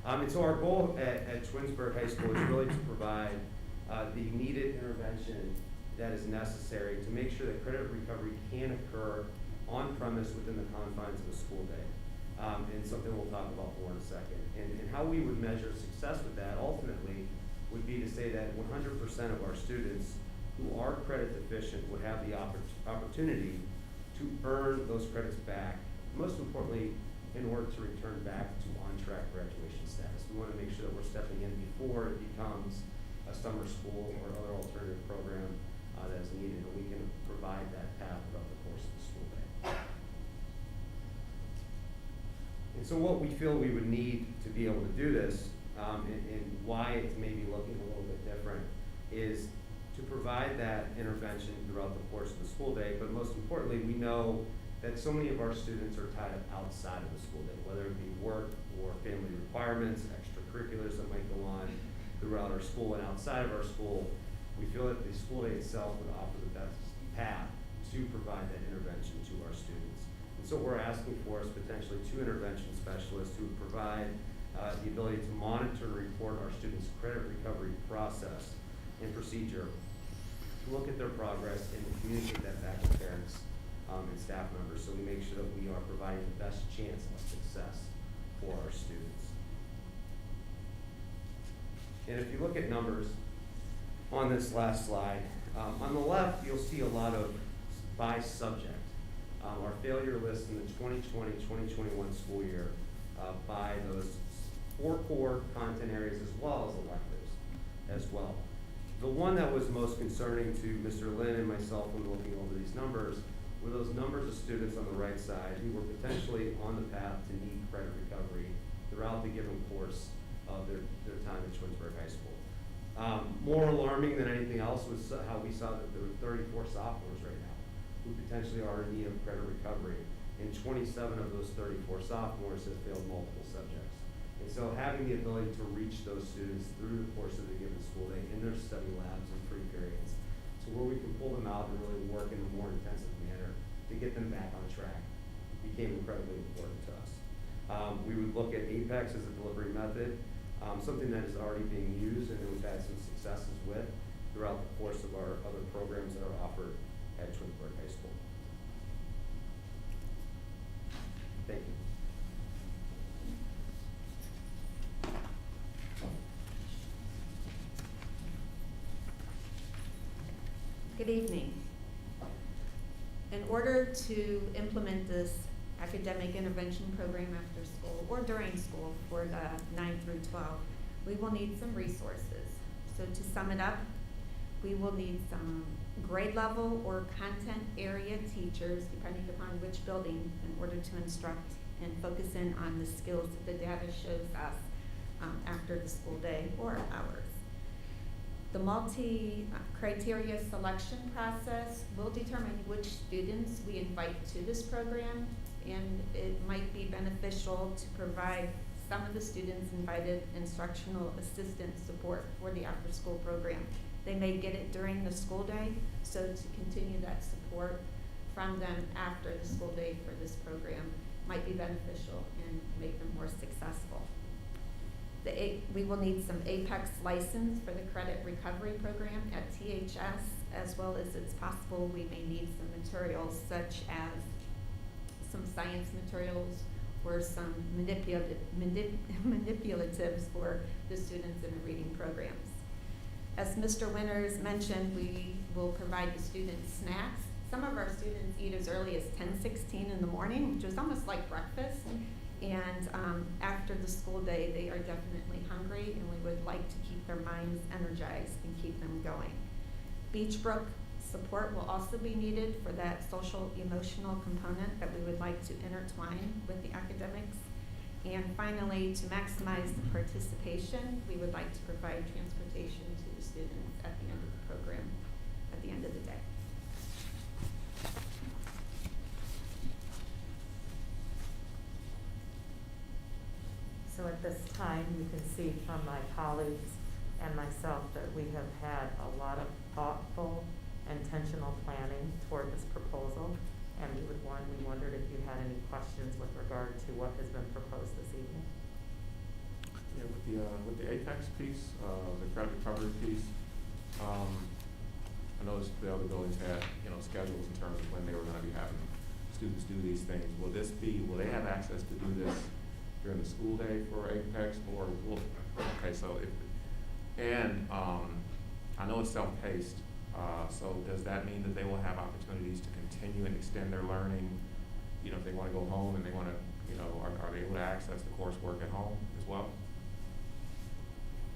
And so our goal at Twinsburg High School is really to provide the needed intervention that is necessary to make sure that credit recovery can occur on premise within the confines of a school day. And something we'll talk about more in a second. And how we would measure success with that ultimately would be to say that 100% of our students who are credit deficient would have the opportunity to earn those credits back. Most importantly, in order to return back to on-track graduation status. We want to make sure that we're stepping in before it becomes a summer school or other alternative program that is needed, and we can provide that path throughout the course of the school day. And so what we feel we would need to be able to do this, and why it's maybe looking a little bit different, is to provide that intervention throughout the course of the school day, but most importantly, we know that so many of our students are tied up outside of the school day, whether it be work or family requirements, extracurriculars that might go on throughout our school and outside of our school. We feel that the school day itself would offer the best path to provide that intervention to our students. And so what we're asking for is potentially 2 intervention specialists who would provide the ability to monitor and report our students' credit recovery process and procedure, look at their progress, and to communicate that back to parents and staff members, so we make sure that we are providing the best chance of success for our students. And if you look at numbers on this last slide, on the left, you'll see a lot of by subject. Our failure list in the 2020-2021 school year by those 4 core content areas as well as electives as well. The one that was most concerning to Mr. Lynn and myself when looking over these numbers were those numbers of students on the right side who were potentially on the path to need credit recovery throughout the given course of their time at Twinsburg High School. More alarming than anything else was how we saw that there were 34 sophomores right now who potentially are in need of credit recovery, and 27 of those 34 sophomores have failed multiple subjects. And so having the ability to reach those students through the course of the given school day in their study labs and free periods, so where we can pull them out and really work in a more intensive manner to get them back on track, became incredibly important to us. We would look at APEX as a delivery method, something that is already being used and that we've had some successes with throughout the course of our other programs that are offered at Twinsburg High School. Thank you. Good evening. In order to implement this academic intervention program after school or during school for the 9 through 12, we will need some resources. So to sum it up, we will need some grade level or content area teachers, depending upon which building, in order to instruct and focus in on the skills that the data shows us after the school day or hours. The multi-criteria selection process will determine which students we invite to this program, and it might be beneficial to provide some of the students invited instructional assistant support for the after-school program. They may get it during the school day, so to continue that support from them after the school day for this program might be beneficial and make them more successful. We will need some APEX license for the credit recovery program at THS, as well as it's possible we may need some materials such as some science materials or some manipulatives for the students in the reading programs. As Mr. Winters mentioned, we will provide the students snacks. Some of our students eat as early as 10:16 in the morning, which is almost like breakfast. And after the school day, they are definitely hungry, and we would like to keep their minds energized and keep them going. Beachbrook support will also be needed for that social emotional component that we would like to intertwine with the academics. And finally, to maximize the participation, we would like to provide transportation to the students at the end of the program, at the end of the day. So at this time, you can see from my colleagues and myself that we have had a lot of thoughtful, intentional planning toward this proposal. And we wondered if you had any questions with regard to what has been proposed this evening. Yeah, with the APEX piece, the credit recovery piece, I noticed the other buildings had, schedules in terms of when they were gonna be having students do these things. Will they have access to do this during the school day for APEX, or I know it's self-paced, so does that mean that they will have opportunities to continue and extend their learning, if they wanna go home and they wanna, are they able to access the coursework at home as well?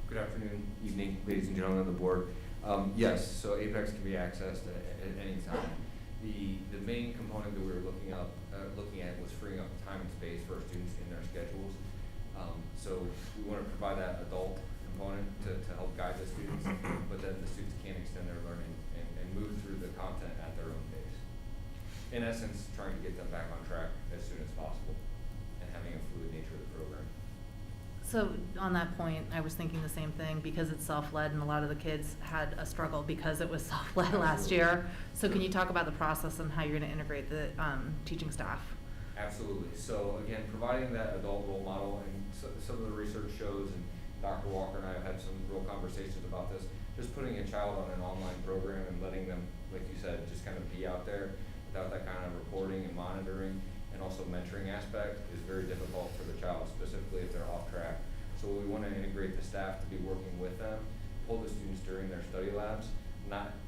Good afternoon, evening, ladies and gentlemen of the board. Yes, so APEX can be accessed at any time. The main component that we were looking at was freeing up time and space for our students in their schedules. So we want to provide that adult component to help guide the students, but then the students can extend their learning and move through the content at their own pace. In essence, trying to get them back on track as soon as possible and having a fluid nature of the program. So on that point, I was thinking the same thing, because it's self-led and a lot of the kids had a struggle because it was self-led last year. So can you talk about the process and how you're going to integrate the teaching staff? Absolutely. So again, providing that adult role model, and some of the research shows, and Dr. Walker and I have had some real conversations about this, just putting a child on an online program and letting them, like you said, just kind of be out there without that kind of reporting and monitoring and also mentoring aspect is very difficult for the child, specifically if they're off track. So we want to integrate the staff to be working with them, pull the students during their study labs,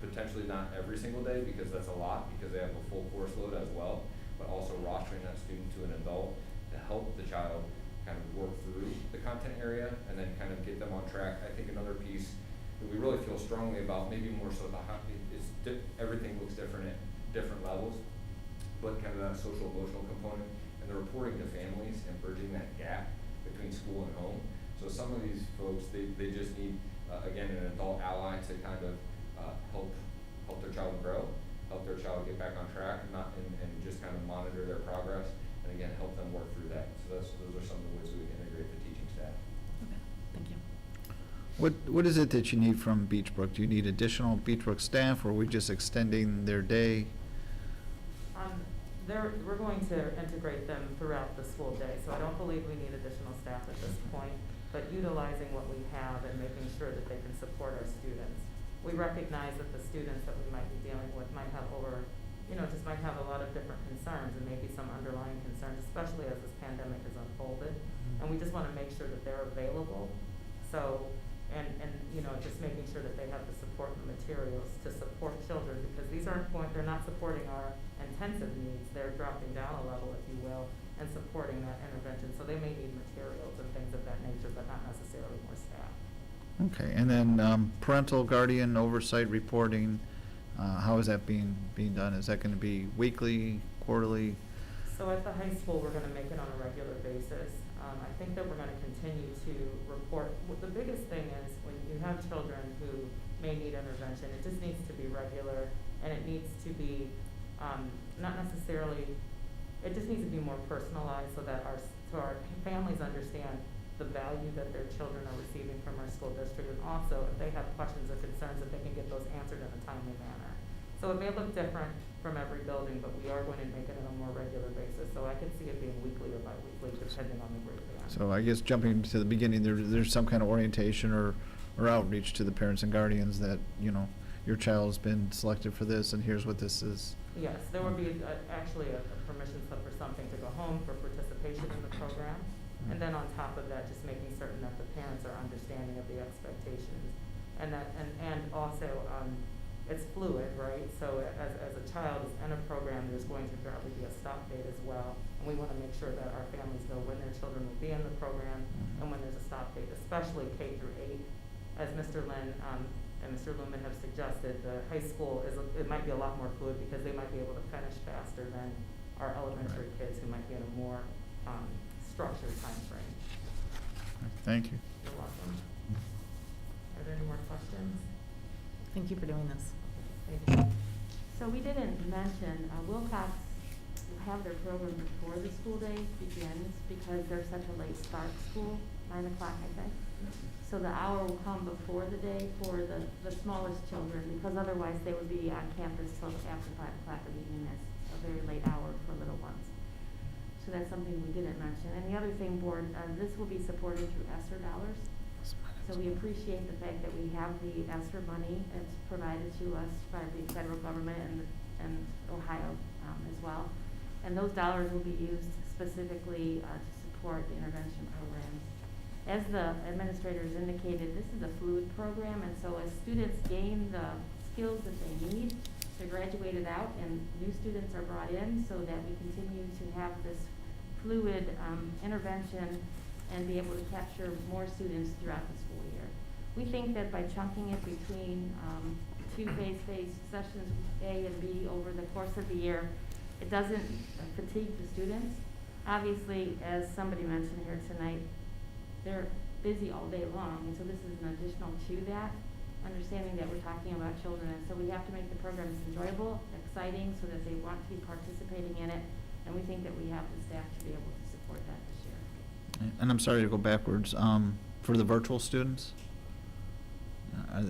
potentially not every single day because that's a lot because they have a full course load as well, but also rostering that student to an adult to help the child kind of work through the content area and then kind of get them on track. I think another piece that we really feel strongly about, maybe more so everything looks different at different levels, but kind of that social emotional component and the reporting to families and bridging that gap between school and home. So some of these folks, they just need, again, an adult ally to kind of help their child grow, help their child get back on track, and just kind of monitor their progress, and again, help them work through that. So those are some of the ways we integrate the teaching staff. Okay, thank you. What is it that you need from Beechbrook? Do you need additional Beechbrook staff, or are we just extending their day? We're going to integrate them throughout the school day, so I don't believe we need additional staff at this point, but utilizing what we have and making sure that they can support our students. We recognize that the students that we might be dealing with might have just might have a lot of different concerns and maybe some underlying concerns, especially as this pandemic has unfolded. And we just want to make sure that they're available. So, and just making sure that they have the support and materials to support children, because they're not supporting our intensive needs. They're dropping down a level, if you will, and supporting that intervention. So they may need materials and things of that nature, but not necessarily more staff. Okay, and then parental guardian oversight reporting, how is that being done? Is that going to be weekly, quarterly? So at the high school, we're going to make it on a regular basis. I think that we're going to continue to report. The biggest thing is when you have children who may need intervention, it just needs to be regular, and it needs to be not necessarily, it just needs to be more personalized so that our families understand the value that their children are receiving from our school district, and also if they have questions or concerns, that they can get those answered in a timely manner. So it may look different from every building, but we are going to make it on a more regular basis. So I could see it being weekly or bi-weekly, depending on the grade they're on. So I guess jumping to the beginning, there's some kind of orientation or outreach to the parents and guardians that, your child's been selected for this and here's what this is. Yes, there will be actually a permission slip or something to go home for participation in the program. And then on top of that, just making certain that the parents are understanding of the expectations. And also, it's fluid, right? So as a child is in a program, there's going to probably be a stop date as well. And we want to make sure that our families know when their children will be in the program and when there's a stop date, especially K through 8. As Mr. Lynn and Mr. Lumen have suggested, the high school it might be a lot more fluid because they might be able to finish faster than our elementary kids who might be in a more structured time frame. Thank you. You're welcome. Are there any more questions? Thank you for doing this. Thank you. So we didn't mention, Wilcox will have their program before the school day begins because they're such a late start school, 9 o'clock, I think. So the hour will come before the day for the smallest children, because otherwise they would be on campus till after 5 o'clock in the evening. That's a very late hour for little ones. So that's something we didn't mention. And the other thing, board, this will be supported through ESSER dollars. So we appreciate the fact that we have the ESSER money. It's provided to us by the federal government and Ohio as well. And those dollars will be used specifically to support the intervention programs. As the administrators indicated, this is a fluid program, and so as students gain the skills that they need, they're graduated out and new students are brought in so that we continue to have this fluid intervention and be able to capture more students throughout the school year. We think that by chunking it between two phase sessions, A and B, over the course of the year, it doesn't fatigue the students. Obviously, as somebody mentioned here tonight, they're busy all day long, and so this is an additional to that, understanding that we're talking about children. And so we have to make the programs enjoyable, exciting, so that they want to be participating in it, and we think that we have the staff to be able to support that this year. And I'm sorry to go backwards. For the virtual students,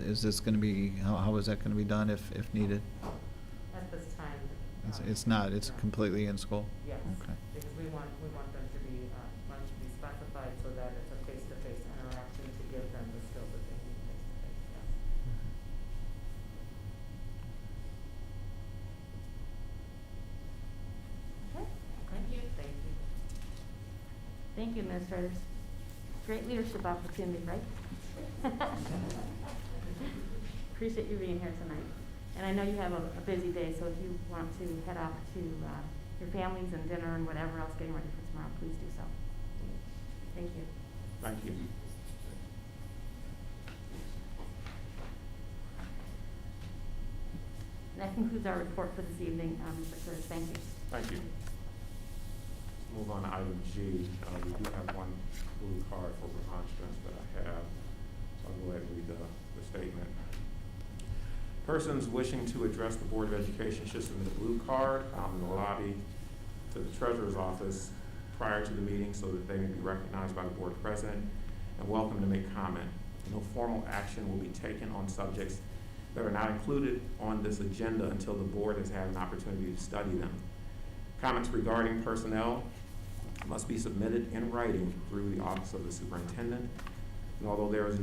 is this going to be, how is that going to be done if needed? At this time. It's not, it's no. completely in school? Yes, Okay. because we want them to be specified so that it's a face-to-face interaction to give them the skills that they need face-to-face, yes. Thank you, administrators. Great leadership opportunity, right? Appreciate you being here tonight. And I know you have a busy day, so if you want to head off to your families and dinner and whatever else getting ready for tomorrow, please do so. Thank you. Thank you. And that concludes our report for this evening, Mr. Curtis. Thank you. Thank you. Let's move on to item G. We do have one blue card for remonstrance that I have, so I'll go ahead and read the statement. Persons wishing to address the Board of Education should submit a blue card in the lobby to the Treasurer's office prior to the meeting so that they may be recognized by the Board President and welcome to make comment. No formal action will be taken on subjects that are not included on this agenda until the Board has had an opportunity to study them. Comments regarding personnel must be submitted in writing through the Office of the Superintendent. And although there is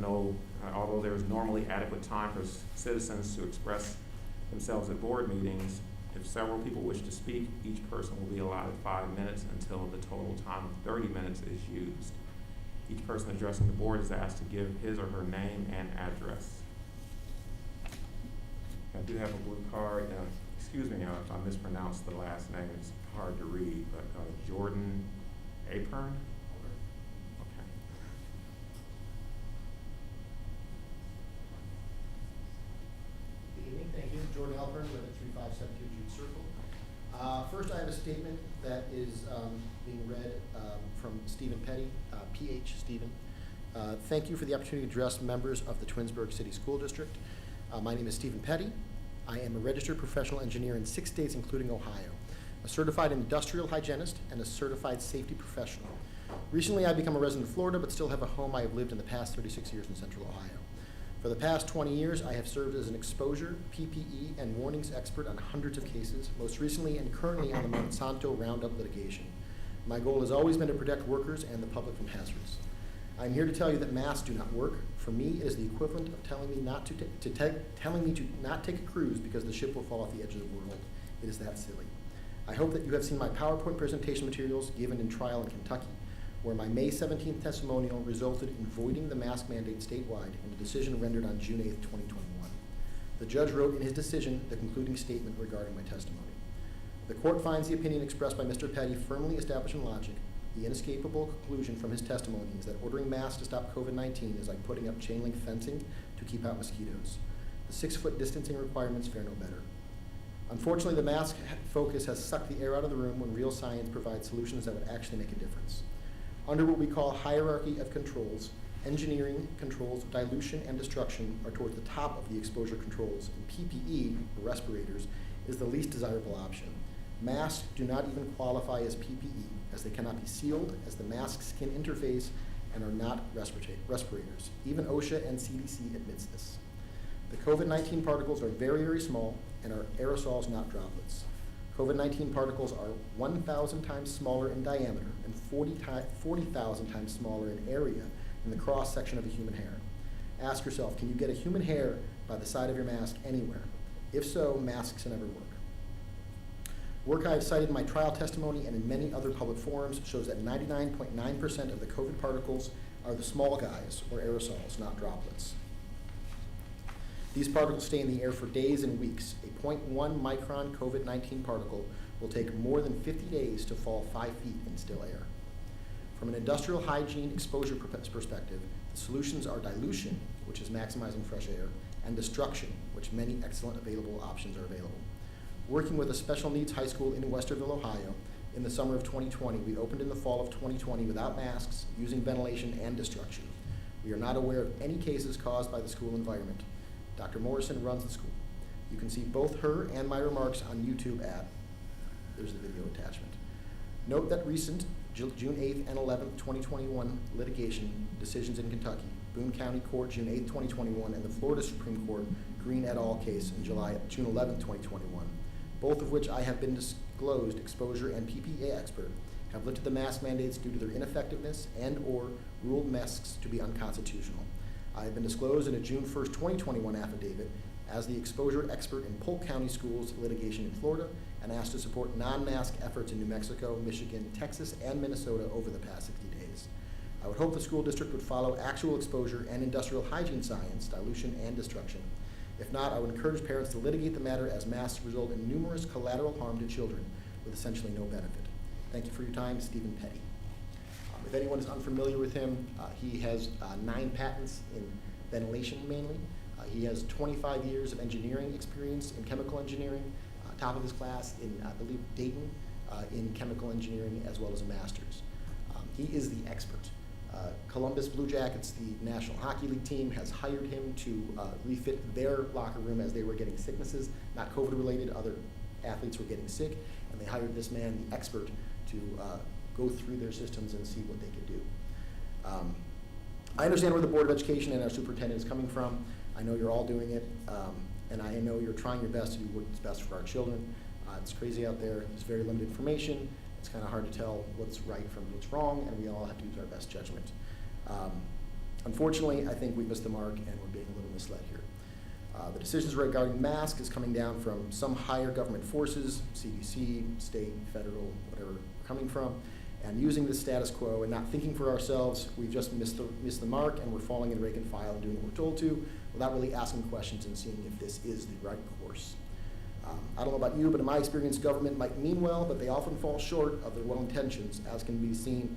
normally adequate time for citizens to express themselves at board meetings, if several people wish to speak, each person will be allotted 5 minutes until the total time of 30 minutes is used. Each person addressing the board is asked to give his or her name and address. I do have a blue card. Excuse me if I mispronounce the last name. It's hard to read, but Jordan Apern? Good evening, thank you. Jordan Alpern with 3572 Jude Circle. First, I have a statement that is being read from Stephen Petty, PH Stephen. Thank you for the opportunity to address members of the Twinsburg City School District. My name is Stephen Petty. I am a registered professional engineer in 6 states, including Ohio, a certified industrial hygienist, and a certified safety professional. Recently, I've become a resident of Florida, but still have a home I have lived in the past 36 years in Central Ohio. For the past 20 years, I have served as an exposure, PPE, and warnings expert on hundreds of cases, most recently and currently on the Monsanto Roundup litigation. My goal has always been to protect workers and the public from hazards. I'm here to tell you that masks do not work. For me, it is the equivalent of telling me not to not take a cruise because the ship will fall off the edge of the world. It is that silly. I hope that you have seen my PowerPoint presentation materials given in trial in Kentucky, where my May 17th testimonial resulted in voiding the mask mandate statewide in a decision rendered on June 8th, 2021. The judge wrote in his decision the concluding statement regarding my testimony. The court finds the opinion expressed by Mr. Petty firmly established in logic. The inescapable conclusion from his testimony is that ordering masks to stop COVID-19 is like putting up chain link fencing to keep out mosquitoes. The 6-foot distancing requirements fare no better. Unfortunately, the mask focus has sucked the air out of the room when real science provides solutions that would actually make a difference. Under what we call hierarchy of controls, engineering controls, dilution, and destruction are towards the top of the exposure controls, and PPE, or respirators, is the least desirable option. Masks do not even qualify as PPE, as they cannot be sealed, as the mask-skin interface, and are not respirators. Even OSHA and CDC admits this. The COVID-19 particles are very, very small and are aerosols, not droplets. COVID-19 particles are 1,000 times smaller in diameter and 40,000 times smaller in area than the cross-section of a human hair. Ask yourself, can you get a human hair by the side of your mask anywhere? If so, masks never work. Work I have cited in my trial testimony and in many other public forums shows that 99.9% of the COVID particles are the small guys, or aerosols, not droplets. These particles stay in the air for days and weeks. A 0.1 micron COVID-19 particle will take more than 50 days to fall 5 feet in still air. From an industrial hygiene exposure perspective, the solutions are dilution, which is maximizing fresh air, and destruction, which many excellent available options are available. Working with a special needs high school in Westerville, Ohio, in the summer of 2020, we opened in the fall of 2020 without masks, using ventilation and destruction. We are not aware of any cases caused by the school environment. Dr. Morrison runs the school. You can see both her and my remarks on YouTube there's the video attachment. Note that recent June 8th and 11th, 2021 litigation decisions in Kentucky, Boone County Court, June 8th, 2021, and the Florida Supreme Court, Green et al. Case in June 11th, 2021, both of which I have been disclosed exposure and PPE expert, have lifted the mask mandates due to their ineffectiveness and or ruled masks to be unconstitutional. I have been disclosed in a June 1st, 2021 affidavit as the exposure expert in Polk County Schools litigation in Florida and asked to support non-mask efforts in New Mexico, Michigan, Texas, and Minnesota over the past 60 days. I would hope the school district would follow actual exposure and industrial hygiene science, dilution and destruction. If not, I would encourage parents to litigate the matter, as masks result in numerous collateral harm to children with essentially no benefit. Thank you for your time, Stephen Petty. If anyone is unfamiliar with him, he has 9 patents in ventilation mainly. He has 25 years of engineering experience in chemical engineering, top of his class in, I believe, Dayton in chemical engineering, as well as a master's. He is the expert. Columbus Blue Jackets, the National Hockey League team, has hired him to refit their locker room as they were getting sicknesses, not COVID related, other athletes were getting sick, and they hired this man, the expert, to go through their systems and see what they could do. I understand where the Board of Education and our superintendent is coming from. I know you're all doing it, and I know you're trying your best to do what's best for our children. It's crazy out there. There's very limited information. It's kind of hard to tell what's right from what's wrong, and we all have to use our best judgment. Unfortunately, I think we missed the mark, and we're being a little misled here. The decisions regarding masks is coming down from some higher government forces, CDC, state, federal, whatever we're coming from, and using the status quo and not thinking for ourselves, we've just missed the mark, and we're falling in rank and file and doing what we're told to without really asking questions and seeing if this is the right course. I don't know about you, but in my experience, government might mean well, but they often fall short of their well intentions, as can be seen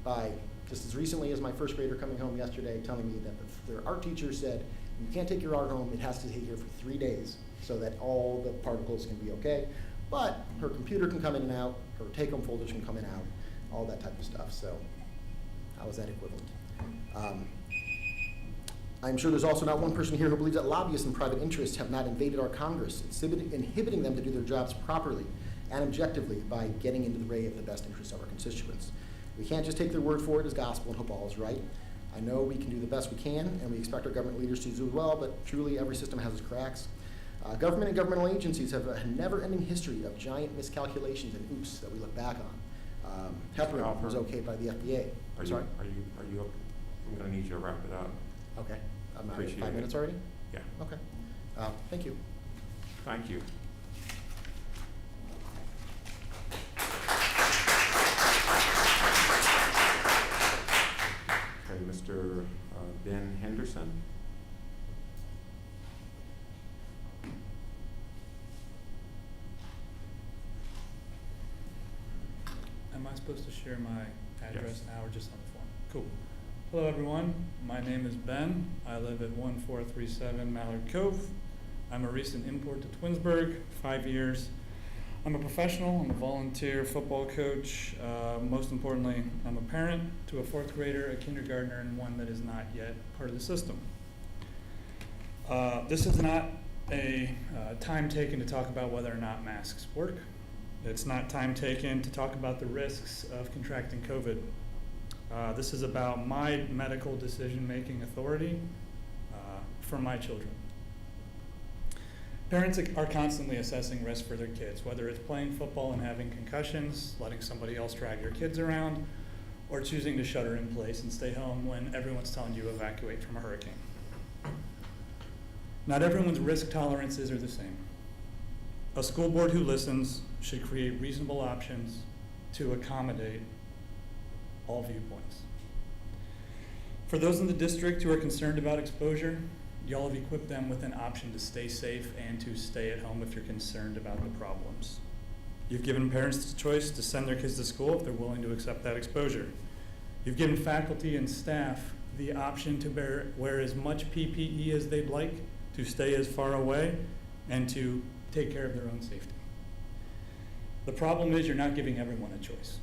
by just as recently as my first grader coming home yesterday telling me that their art teacher said, you can't take your art home, it has to stay here for 3 days so that all the particles can be okay. But her computer can come in and out, her take-home folders can come in and out, all that type of stuff. So how is that equivalent? I'm sure there's also not one person here who believes that lobbyists and private interests have not invaded our Congress, inhibiting them to do their jobs properly and objectively by getting into the way of the best interests of our constituents. We can't just take their word for it as gospel and hope all is right. I know we can do the best we can, and we expect our government leaders to do as well, but truly every system has its cracks. Government and governmental agencies have a never-ending history of giant miscalculations and oops that we look back on. Heparin was okay by the FDA. Are you, I'm gonna need you to wrap it up. Okay. Appreciate 5 minutes already? Yeah. Okay. Thank you. Thank you. Okay, Mr. Ben Henderson. Am I supposed to share my address Yes. now or just on the phone? Cool. Hello, everyone. My name is Ben. I live at 1437 Mallard Cove. I'm a recent import to Twinsburg, 5 years. I'm a professional. I'm a volunteer football coach. Most importantly, I'm a parent to a 4th grader, a kindergartner, and one that is not yet part of the system. This is not a time taken to talk about whether or not masks work. It's not time taken to talk about the risks of contracting COVID. This is about my medical decision-making authority for my children. Parents are constantly assessing risk for their kids, whether it's playing football and having concussions, letting somebody else drag your kids around, or choosing to shelter in place and stay home when everyone's telling you to evacuate from a hurricane. Not everyone's risk tolerances are the same. A school board who listens should create reasonable options to accommodate all viewpoints. For those in the district who are concerned about exposure, y'all have equipped them with an option to stay safe and to stay at home if you're concerned about the problems. You've given parents the choice to send their kids to school if they're willing to accept that exposure. You've given faculty and staff the option to wear as much PPE as they'd like, to stay as far away, and to take care of their own safety. The problem is you're not giving everyone a choice.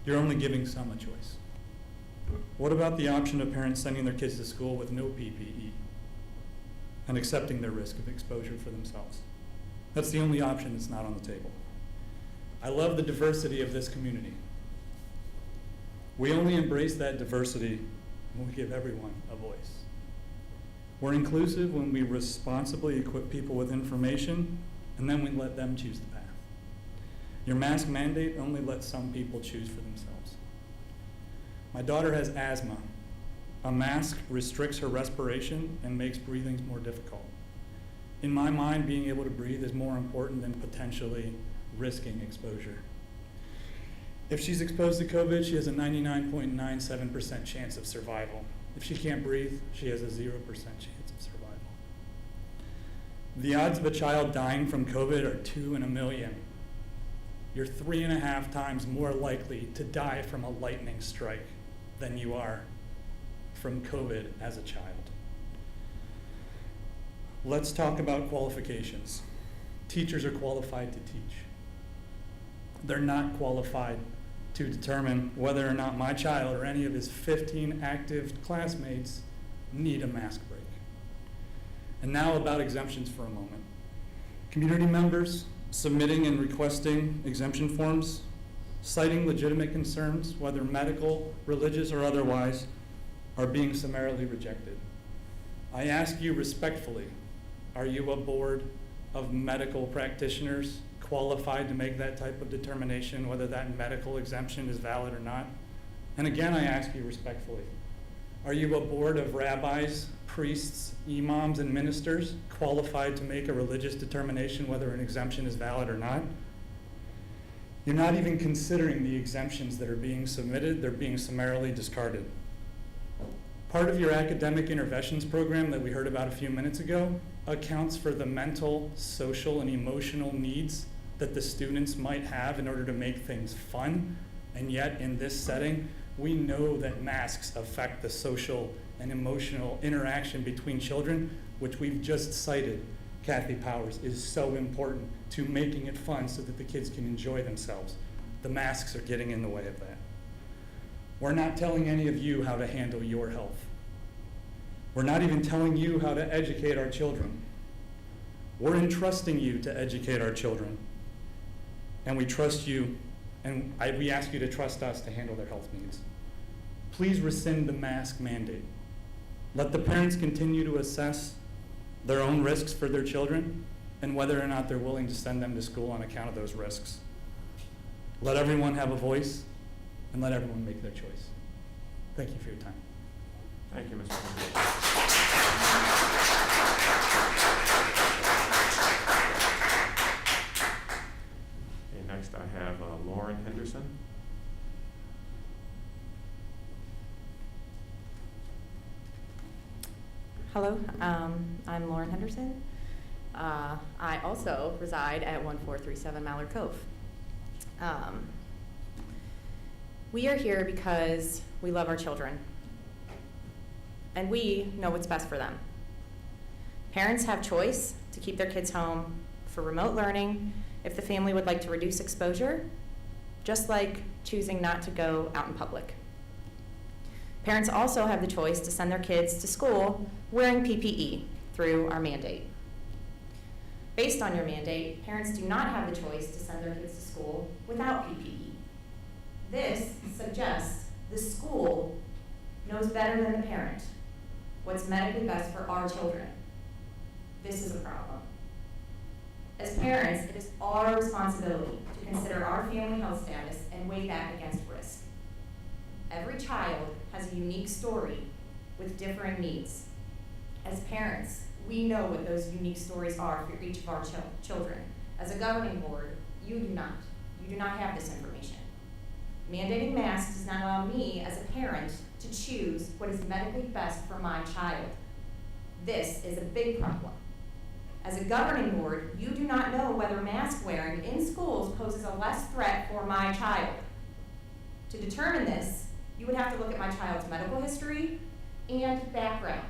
You're only giving some a choice. What about the option of parents sending their kids to school with no PPE and accepting their risk of exposure for themselves? That's the only option that's not on the table. I love the diversity of this community. We only embrace that diversity when we give everyone a voice. We're inclusive when we responsibly equip people with information, and then we let them choose the path. Your mask mandate only lets some people choose for themselves. My daughter has asthma. A mask restricts her respiration and makes breathing more difficult. In my mind, being able to breathe is more important than potentially risking exposure. If she's exposed to COVID, she has a 99.97% chance of survival. If she can't breathe, she has a 0% chance of survival. The odds of a child dying from COVID are 2 in a million. You're 3.5 times more likely to die from a lightning strike than you are from COVID as a child. Let's talk about qualifications. Teachers are qualified to teach. They're not qualified to determine whether or not my child or any of his 15 active classmates need a mask break. And now about exemptions for a moment. Community members submitting and requesting exemption forms, citing legitimate concerns, whether medical, religious, or otherwise, are being summarily rejected. I ask you respectfully, are you a board of medical practitioners qualified to make that type of determination, whether that medical exemption is valid or not? And again, I ask you respectfully, are you a board of rabbis, priests, imams, and ministers qualified to make a religious determination whether an exemption is valid or not? You're not even considering the exemptions that are being submitted, they're being summarily discarded. Part of your academic interventions program that we heard about a few minutes ago accounts for the mental, social, and emotional needs that the students might have in order to make things fun. And yet in this setting, we know that masks affect the social and emotional interaction between children, which we've just cited, Kathy Powers, is so important to making it fun so that the kids can enjoy themselves. The masks are getting in the way of that. We're not telling any of you how to handle your health. We're not even telling you how to educate our children. We're entrusting you to educate our children. And we trust you, and we ask you to trust us to handle their health needs. Please rescind the mask mandate. Let the parents continue to assess their own risks for their children and whether or not they're willing to send them to school on account of those risks. Let everyone have a voice and let everyone make their choice. Thank you for your time. Thank you, Mr. Henderson. Okay, next I have Lauren Henderson. Hello, I'm Lauren Henderson. I also reside at 1437 Mallard Cove. We are here because we love our children, and we know what's best for them. Parents have choice to keep their kids home for remote learning if the family would like to reduce exposure, just like choosing not to go out in public. Parents also have the choice to send their kids to school wearing PPE through our mandate. Based on your mandate, parents do not have the choice to send their kids to school without PPE. This suggests the school knows better than the parent what's medically best for our children. This is a problem. As parents, it is our responsibility to consider our family health status and weigh that against risk. Every child has a unique story with differing needs. As parents, we know what those unique stories are for each of our children. As a governing board, you do not. You do not have this information. Mandating masks does not allow me as a parent to choose what is medically best for my child. This is a big problem. As a governing board, you do not know whether mask wearing in schools poses a less threat for my child. To determine this, you would have to look at my child's medical history and background.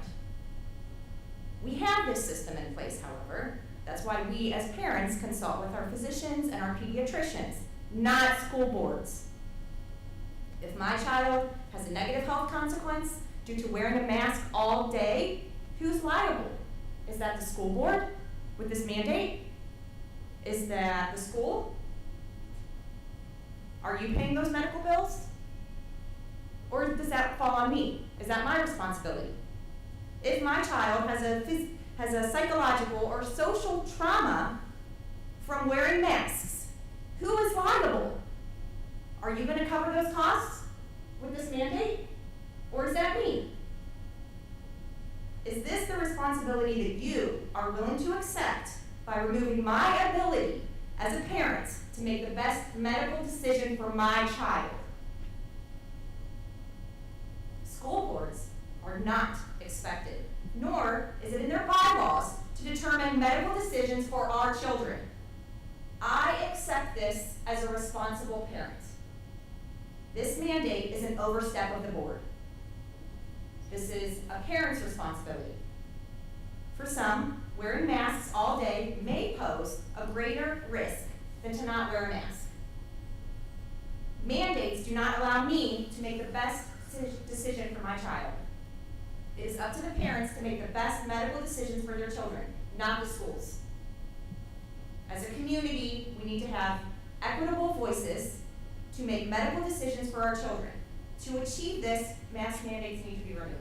We have this system in place, however. That's why we as parents consult with our physicians and our pediatricians, not school boards. If my child has a negative health consequence due to wearing a mask all day, who's liable? Is that the school board with this mandate? Is that the school? Are you paying those medical bills? Or does that fall on me? Is that my responsibility? If my child has a psychological or social trauma from wearing masks, who is liable? Are you going to cover those costs with this mandate? Or is that me? is this the responsibility that you are willing to accept by removing my ability as a parent to make the best medical decision for my child? School boards are not expected, nor is it in their bylaws to determine medical decisions for our children. I accept this as a responsible parent. This mandate is an overstep of the board. This is a parent's responsibility. For some, wearing masks all day may pose a greater risk than to not wear a mask. Mandates do not allow me to make the best decision for my child. It is up to the parents to make the best medical decisions for their children, not the schools. As a community, we need to have equitable voices to make medical decisions for our children. To achieve this, mask mandates need to be removed.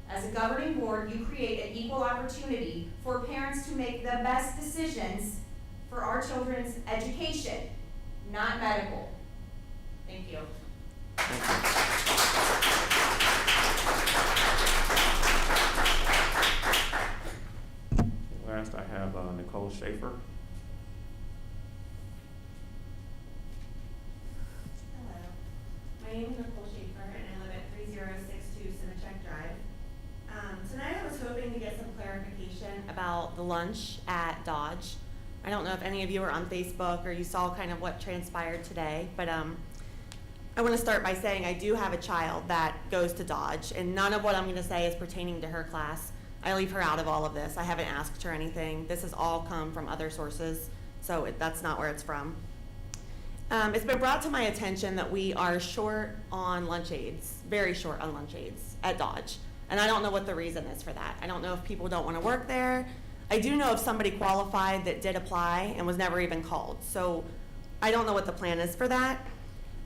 As a governing board, you create an equal opportunity for parents to make the best decisions for our children's education, not medical. Thank you. Last, I have Nicole Schaefer. Hello, my name is Nicole Schaefer and I live at 3062 Cinecheck Drive. Tonight I was hoping to get some clarification about the lunch at Dodge. I don't know if any of you are on Facebook or you saw kind of what transpired today, but I want to start by saying I do have a child that goes to Dodge, and none of what I'm going to say is pertaining to her class. I leave her out of all of this. I haven't asked her anything. This has all come from other sources, so that's not where it's from. It's been brought to my attention that we are short on lunch aids, very short on lunch aids at Dodge. And I don't know what the reason is for that. I don't know if people don't want to work there. I do know of somebody qualified that did apply and was never even called. So I don't know what the plan is for that.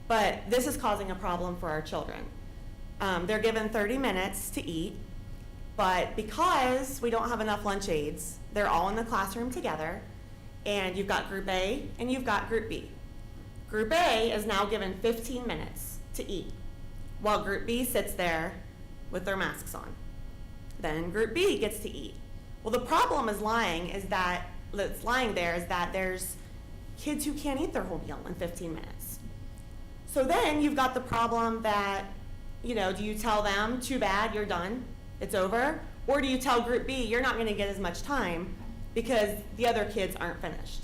But this is causing a problem for our children. They're given 30 minutes to eat, but because we don't have enough lunch aids, they're all in the classroom together, and you've got Group A and you've got Group B. Group A is now given 15 minutes to eat, while Group B sits there with their masks on. Then Group B gets to eat. Well, the problem is lying there is that there's kids who can't eat their whole meal in 15 minutes. So then you've got the problem that, do you tell them, too bad, you're done, it's over? Or do you tell Group B, you're not gonna get as much time because the other kids aren't finished?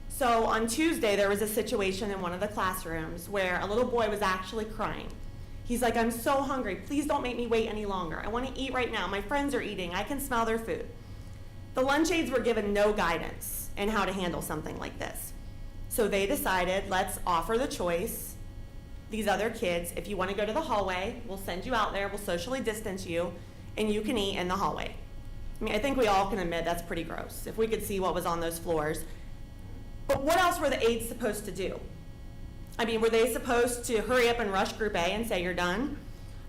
So on Tuesday, there was a situation in one of the classrooms where a little boy was actually crying. He's like, I'm so hungry, please don't make me wait any longer. I wanna eat right now, my friends are eating, I can smell their food. The lunch aides were given no guidance in how to handle something like this. So they decided, let's offer the choice. These other kids, if you want to go to the hallway, we'll send you out there, we'll socially distance you, and you can eat in the hallway. I mean, I think we all can admit that's pretty gross, if we could see what was on those floors. But what else were the aides supposed to do? I mean, were they supposed to hurry up and rush Group A and say you're done?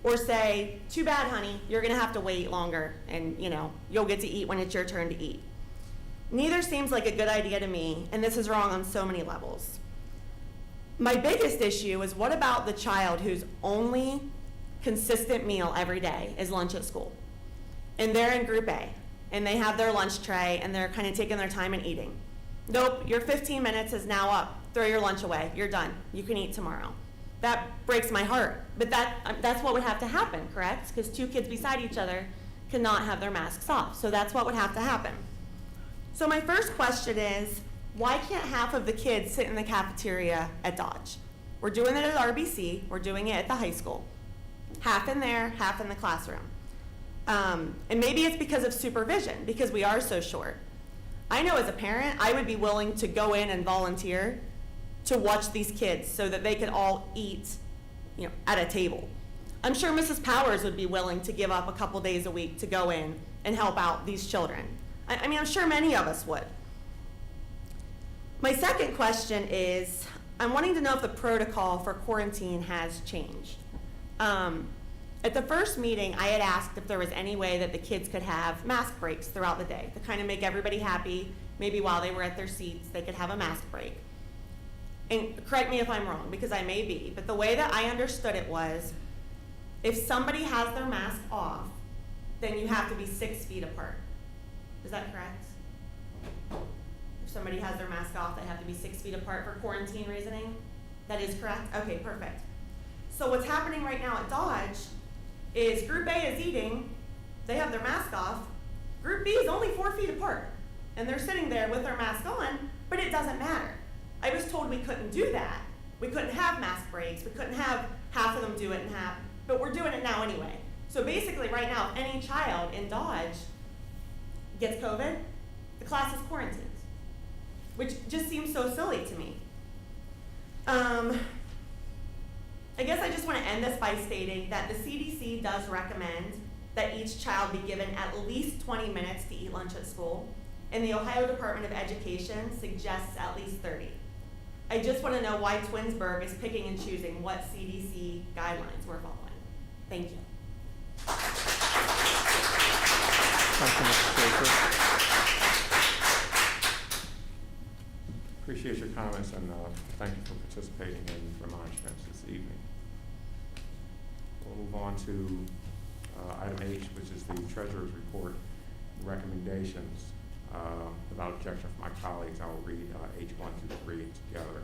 Or say, too bad, honey, you're gonna have to wait longer, and you'll get to eat when it's your turn to eat. Neither seems like a good idea to me, and this is wrong on so many levels. My biggest issue is, what about the child whose only consistent meal every day is lunch at school? And they're in Group A, and they have their lunch tray, and they're kind of taking their time and eating. Nope, your 15 minutes is now up. Throw your lunch away, you're done. You can eat tomorrow. That breaks my heart, but that's what would have to happen, correct? Because two kids beside each other cannot have their masks off, so that's what would have to happen. So my first question is, why can't half of the kids sit in the cafeteria at Dodge? We're doing it at Rbc, we're doing it at the high school. Half in there, half in the classroom. And maybe it's because of supervision, because we are so short. I know as a parent, I would be willing to go in and volunteer to watch these kids so that they could all eat, at a table. I'm sure Mrs. Powers would be willing to give up a couple days a week to go in and help out these children. I mean, I'm sure many of us would. My second question is, I'm wanting to know if the protocol for quarantine has changed. At the first meeting, I had asked if there was any way that the kids could have mask breaks throughout the day to kind of make everybody happy. Maybe while they were at their seats, they could have a mask break. And correct me if I'm wrong, because I may be, but the way that I understood it was, if somebody has their mask off, then you have to be 6 feet apart. Is that correct? If somebody has their mask off, they have to be 6 feet apart for quarantine reasoning? That is correct? Okay, perfect. So what's happening right now at Dodge is Group A is eating, they have their mask off, Group B is only 4 feet apart, and they're sitting there with their mask on, but it doesn't matter. I was told we couldn't do that. We couldn't have mask breaks, we couldn't have half of them do it and half, but we're doing it now anyway. So basically right now, if any child in Dodge gets COVID, the class is quarantined, which just seems so silly to me. I guess I just want to end this by stating that the CDC does recommend that each child be given at least 20 minutes to eat lunch at school, and the Ohio Department of Education suggests at least 30. I just want to know why Twinsburg is picking and choosing what CDC guidelines we're following. Thank you. Thank you, Mr. Schaefer. Appreciate your comments and thank you for participating in remonstrance this evening. We'll move on to item H, which is the Treasurer's Report recommendations. Without objection from my colleagues, I will read H1 through 3 together.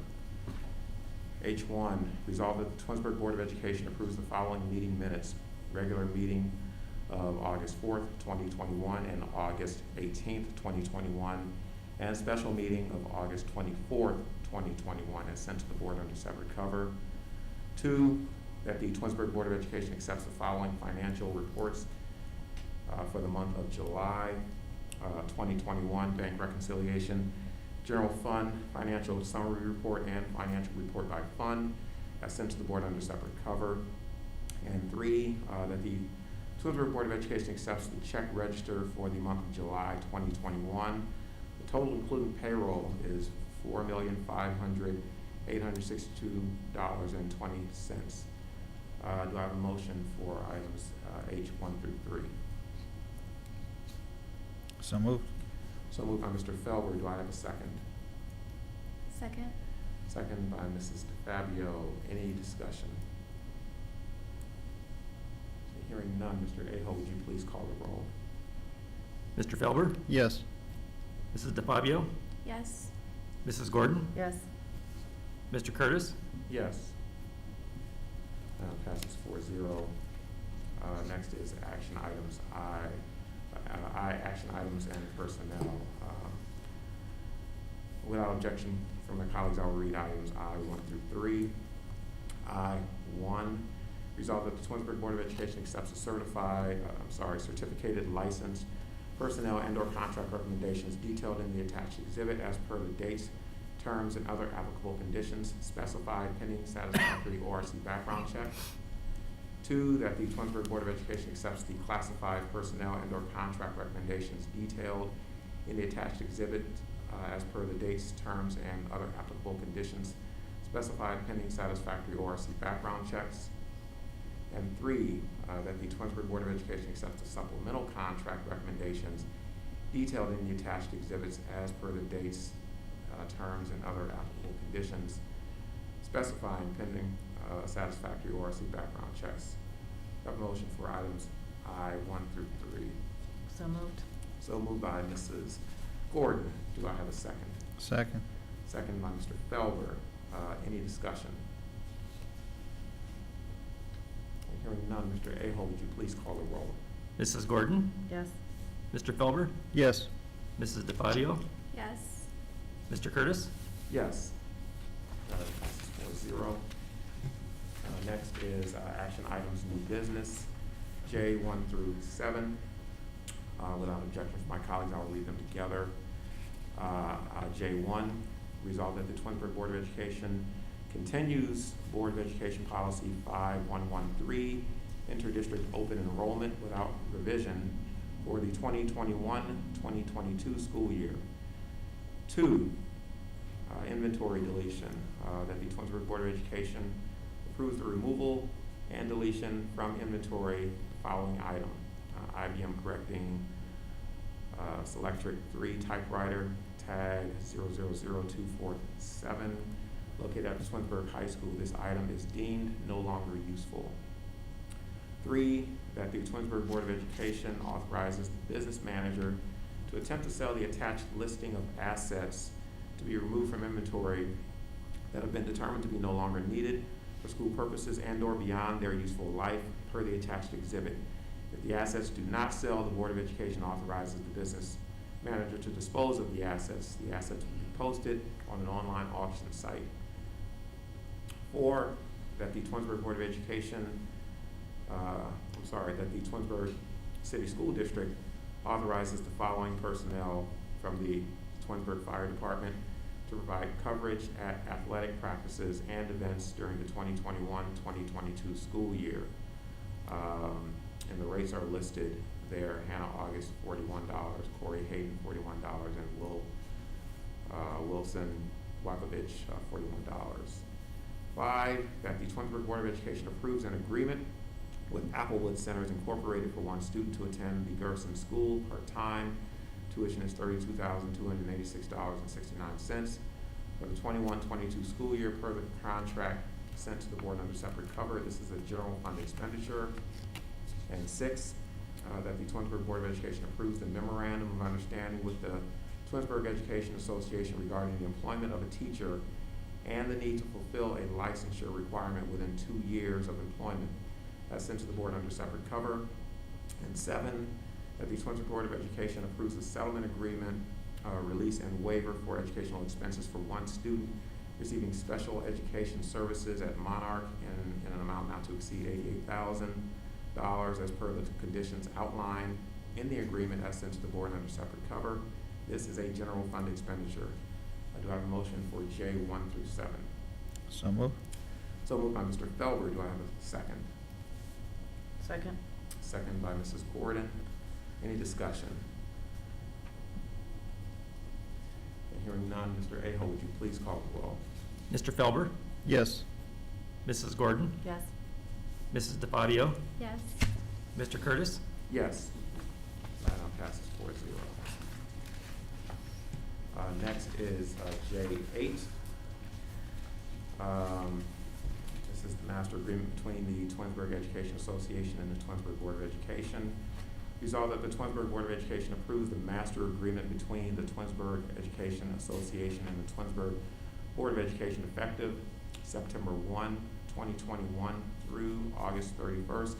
H1, resolve that the Twinsburg Board of Education approves the following meeting minutes: regular meeting of August 4th, 2021 and August 18th, 2021, and special meeting of August 24th, 2021, as sent to the board under separate cover. 2, that the Twinsburg Board of Education accepts the following financial reports for the month of July 2021: bank reconciliation, general fund, financial summary report, and financial report by fund, as sent to the board under separate cover. And 3, that the Twinsburg Board of Education accepts the check register for the month of July 2021. The total including payroll is $4,500,862.20. Do I have a motion for items H1 through 3? So moved. So moved by Mr. Felber. Do I have a second? Second. Second by Mrs. DeFabio. Any discussion? Hearing none, Mr. Aho, would you please call the roll? Mr. Felber? Yes. Mrs. DeFabio? Yes. Mrs. Gordon? Yes. Mr. Curtis? Yes. Passes 4-0. Next is action items action items and personnel. Without objection from my colleagues, I will read items I1 through 3. I1, resolve that the Twinsburg Board of Education accepts a certificated licensed personnel and/or contract recommendations detailed in the attached exhibit as per the dates, terms, and other applicable conditions specified pending satisfactory ORC background check. 2, that the Twinsburg Board of Education accepts the classified personnel and/or contract recommendations detailed in the attached exhibit as per the dates, terms, and other applicable conditions specified pending satisfactory ORC background checks. And 3, that the Twinsburg Board of Education accepts the supplemental contract recommendations detailed in the attached exhibits as per the dates, terms, and other applicable conditions specifying pending satisfactory ORC background checks. I have a motion for items I1 through 3. So moved. So moved by Mrs. Gordon. Do I have a second? Second. Second by Mr. Felber. Any discussion? Hearing none, Mr. Aho, would you please call the roll? Mrs. Gordon? Yes. Mr. Felber? Yes. Mrs. DeFabio? Yes. Mr. Curtis? Yes. Passes 4-0. Next is action items, new business, J1 through 7. Without objection from my colleagues, I will read them together. J1, resolve that the Twinsburg Board of Education continues Board of Education Policy 5113, interdistrict open enrollment without revision for the 2021-2022 school year. 2, inventory deletion, that the Twinsburg Board of Education approves the removal and deletion from inventory the following item: IBM correcting Selectric 3 typewriter, tag 0000247, located at Twinsburg High School. This item is deemed no longer useful. 3, that the Twinsburg Board of Education authorizes the business manager to attempt to sell the attached listing of assets to be removed from inventory that have been determined to be no longer needed for school purposes and/or beyond their useful life per the attached exhibit. If the assets do not sell, the Board of Education authorizes the business manager to dispose of the assets. The assets will be posted on an online auction site. 4, that the Twinsburg Board of Education, that the Twinsburg City School District authorizes the following personnel from the Twinsburg Fire Department to provide coverage at athletic practices and events during the 2021-2022 school year. And the rates are listed there. Hannah August, $41, Corey Hayden, $41, and Wilson Wakovich, $41. 5, that the Twinsburg Board of Education approves an agreement with Applewood Centers Incorporated for one student to attend the Gerson School part-time. Tuition is $32,286.69 for the 21-22 school year per the contract sent to the board under separate cover. This is a general fund expenditure. And 6, that the Twinsburg Board of Education approves the memorandum of understanding with the Twinsburg Education Association regarding the employment of a teacher and the need to fulfill a licensure requirement within 2 years of employment. That's sent to the board under separate cover. And 7, that the Twinsburg Board of Education approves a settlement agreement, release and waiver for educational expenses for one student receiving special education services at Monarch in an amount not to exceed $88,000 as per the conditions outlined in the agreement as sent to the board under separate cover. This is a general fund expenditure. Do I have a motion for J1 through 7? So moved. So moved by Mr. Felber. Do I have a second? Second. Second by Mrs. Gordon. Any discussion? And hearing none, Mr. Aho, would you please call the roll? Mr. Felber? Yes. Mrs. Gordon? Yes. Mrs. DeFabio? Yes. Mr. Curtis? Yes. That passes 4-0. Next is J8. This is the master agreement between the Twinsburg Education Association and the Twinsburg Board of Education. Resolved that the Twinsburg Board of Education approves the master agreement between the Twinsburg Education Association and the Twinsburg Board of Education effective September 1, 2021 through August 31st,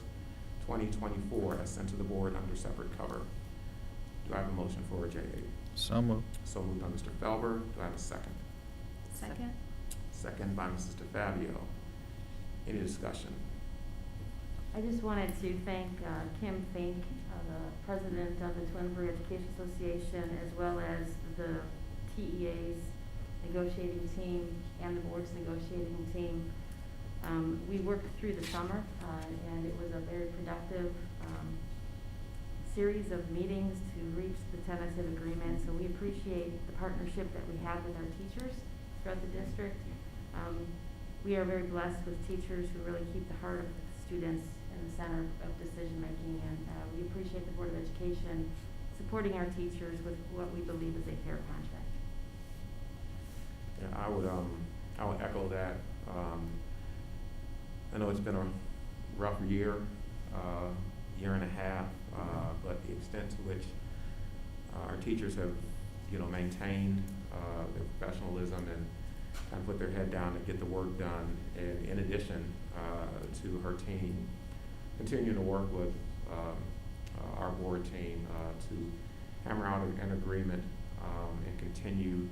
2024 as sent to the board under separate cover. Do I have a motion for J8? So moved. So moved by Mr. Felber. Do I have a second? Second. Second by Mrs. DeFabio. Any discussion? I just wanted to thank Kim Fink, the president of the Twinsburg Education Association, as well as the TEA's negotiating team and the board's negotiating team. We worked through the summer, and it was a very productive series of meetings to reach the tentative agreement. So we appreciate the partnership that we have with our teachers throughout the district. We are very blessed with teachers who really keep the heart of the students in the center of decision making, and we appreciate the Board of Education supporting our teachers with what we believe is a fair contract. Yeah, I would echo that. I know it's been a rough year, year and a half, but the extent to which our teachers have, maintained their professionalism and kind of put their head down to get the work done, and in addition to her team continuing to work with our board team to hammer out an agreement and continue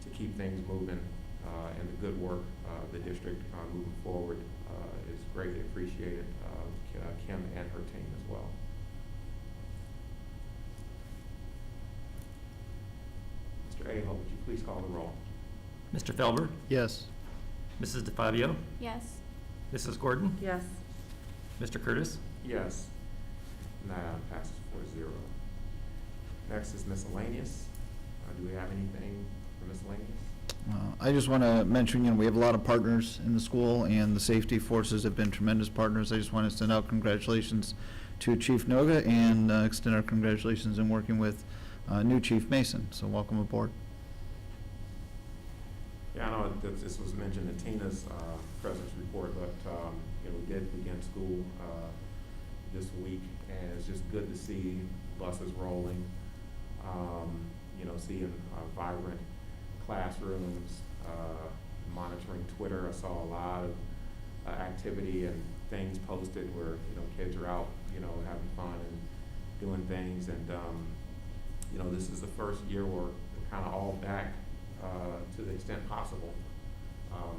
to keep things moving and the good work of the district moving forward is greatly appreciated, Kim and her team as well. Mr. Aho, would you please call the roll? Mr. Felber? Yes. Mrs. DeFabio? Yes. Mrs. Gordon? Yes. Mr. Curtis? Yes. And that passes 4-0. Next is miscellaneous. Do we have anything for miscellaneous? I just want to mention, we have a lot of partners in the school, and the safety forces have been tremendous partners. I just want to send out congratulations to Chief Noga and extend our congratulations in working with new Chief Mason. So welcome aboard. Yeah, I know that this was mentioned in Tina's president's report, but we did begin school this week, and it's just good to see buses rolling, seeing vibrant classrooms, monitoring Twitter. I saw a lot of activity and things posted where, kids are out, having fun and doing things. And, this is the first year where we're kind of all back to the extent possible.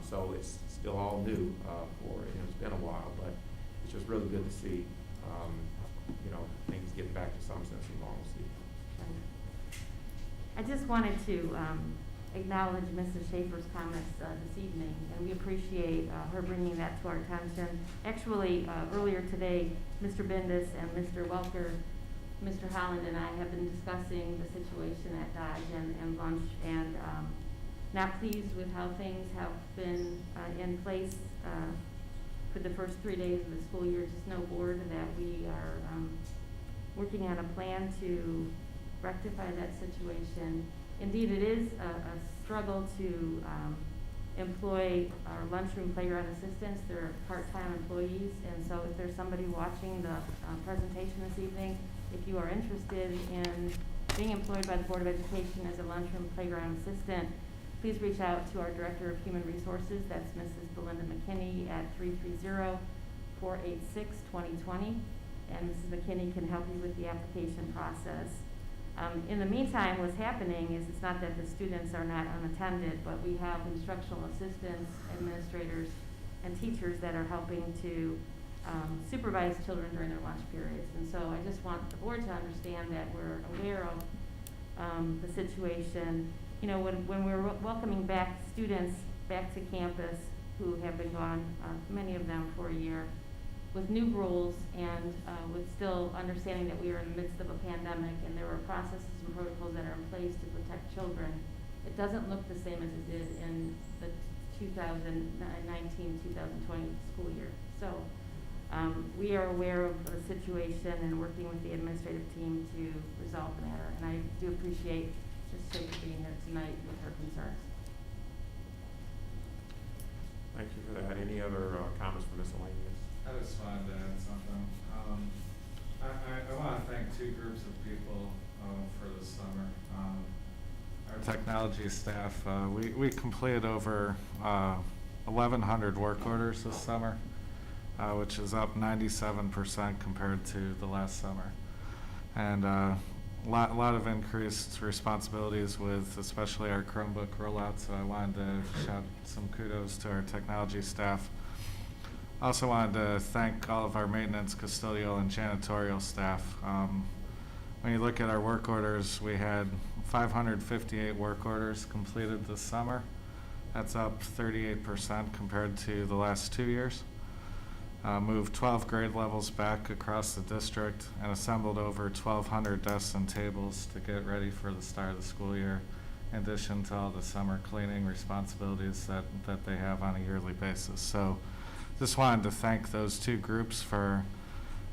So it's still all new it's been a while, but it's just really good to see, things get back to some sense of normalcy. I just wanted to acknowledge Mrs. Schaefer's comments this evening, and we appreciate her bringing that to our attention. Actually, earlier today, Mr. Bendis and Mr. Welker, Mr. Holland and I have been discussing the situation at Dodge and lunch, and not pleased with how things have been in place for the first 3 days of the school year. Just know, board, that we are working on a plan to rectify that situation. Indeed, it is a struggle to employ our lunchroom playground assistants. They're part-time employees, and so if there's somebody watching the presentation this evening, if you are interested in being employed by the Board of Education as a lunchroom playground assistant, please reach out to our Director of Human Resources. That's Mrs. Belinda McKinney at 330-486-2020, and Mrs. McKinney can help you with the application process. In the meantime, what's happening is it's not that the students are not unattended, but we have instructional assistants, administrators, and teachers that are helping to supervise children during their lunch periods. And so I just want the board to understand that we're aware of the situation. When we're welcoming back students back to campus who have been gone, many of them for a year, with new rules and with still understanding that we are in the midst of a pandemic and there are processes and protocols that are in place to protect children, it doesn't look the same as it did in the 2019-2020 school year. So we are aware of the situation and working with the administrative team to resolve the matter. And I do appreciate Ms. Schaefer being here tonight with her concerns. Thank you for that. Any other comments from Miscellaneous? I just wanted to add something. I want to thank two groups of people for this summer. Our technology staff, we completed over 1,100 work orders this summer, which is up 97% compared to the last summer. And a lot of increased responsibilities with especially our Chromebook rollout, so I wanted to shout some kudos to our technology staff. Also wanted to thank all of our maintenance, custodial, and janitorial staff. When you look at our work orders, we had 558 work orders completed this summer. That's up 38% compared to the last 2 years. Moved 12 grade levels back across the district and assembled over 1,200 desks and tables to get ready for the start of the school year, in addition to all the summer cleaning responsibilities that they have on a yearly basis. So just wanted to thank those two groups for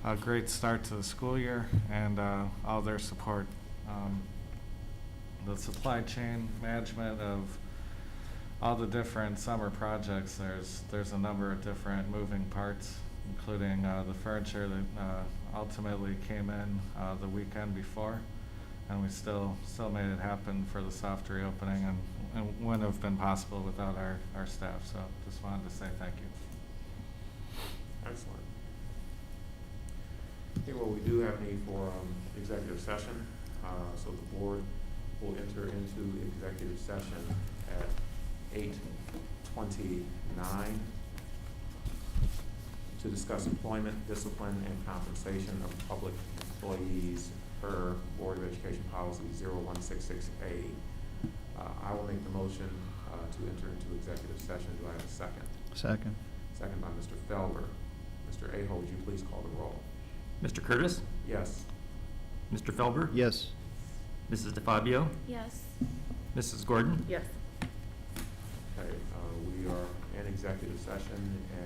a great start to the school year and all their support. The supply chain management of all the different summer projects, there's a number of different moving parts, including the furniture that ultimately came in the weekend before, and we still made it happen for the soft reopening, and wouldn't have been possible without our staff. So just wanted to say thank you. Excellent. Okay, well, we do have need for executive session, so the board will enter into executive session at 8:29 to discuss employment, discipline, and compensation of public employees per Board of Education Policy 0166A. I will make the motion to enter into executive session. Do I have a second? Second. Second by Mr. Felber. Mr. Aho, would you please call the roll? Mr. Curtis? Yes. Mr. Felber? Yes. Mrs. DeFabio? Yes. Mrs. Gordon? Yes. Okay, we are in executive session, and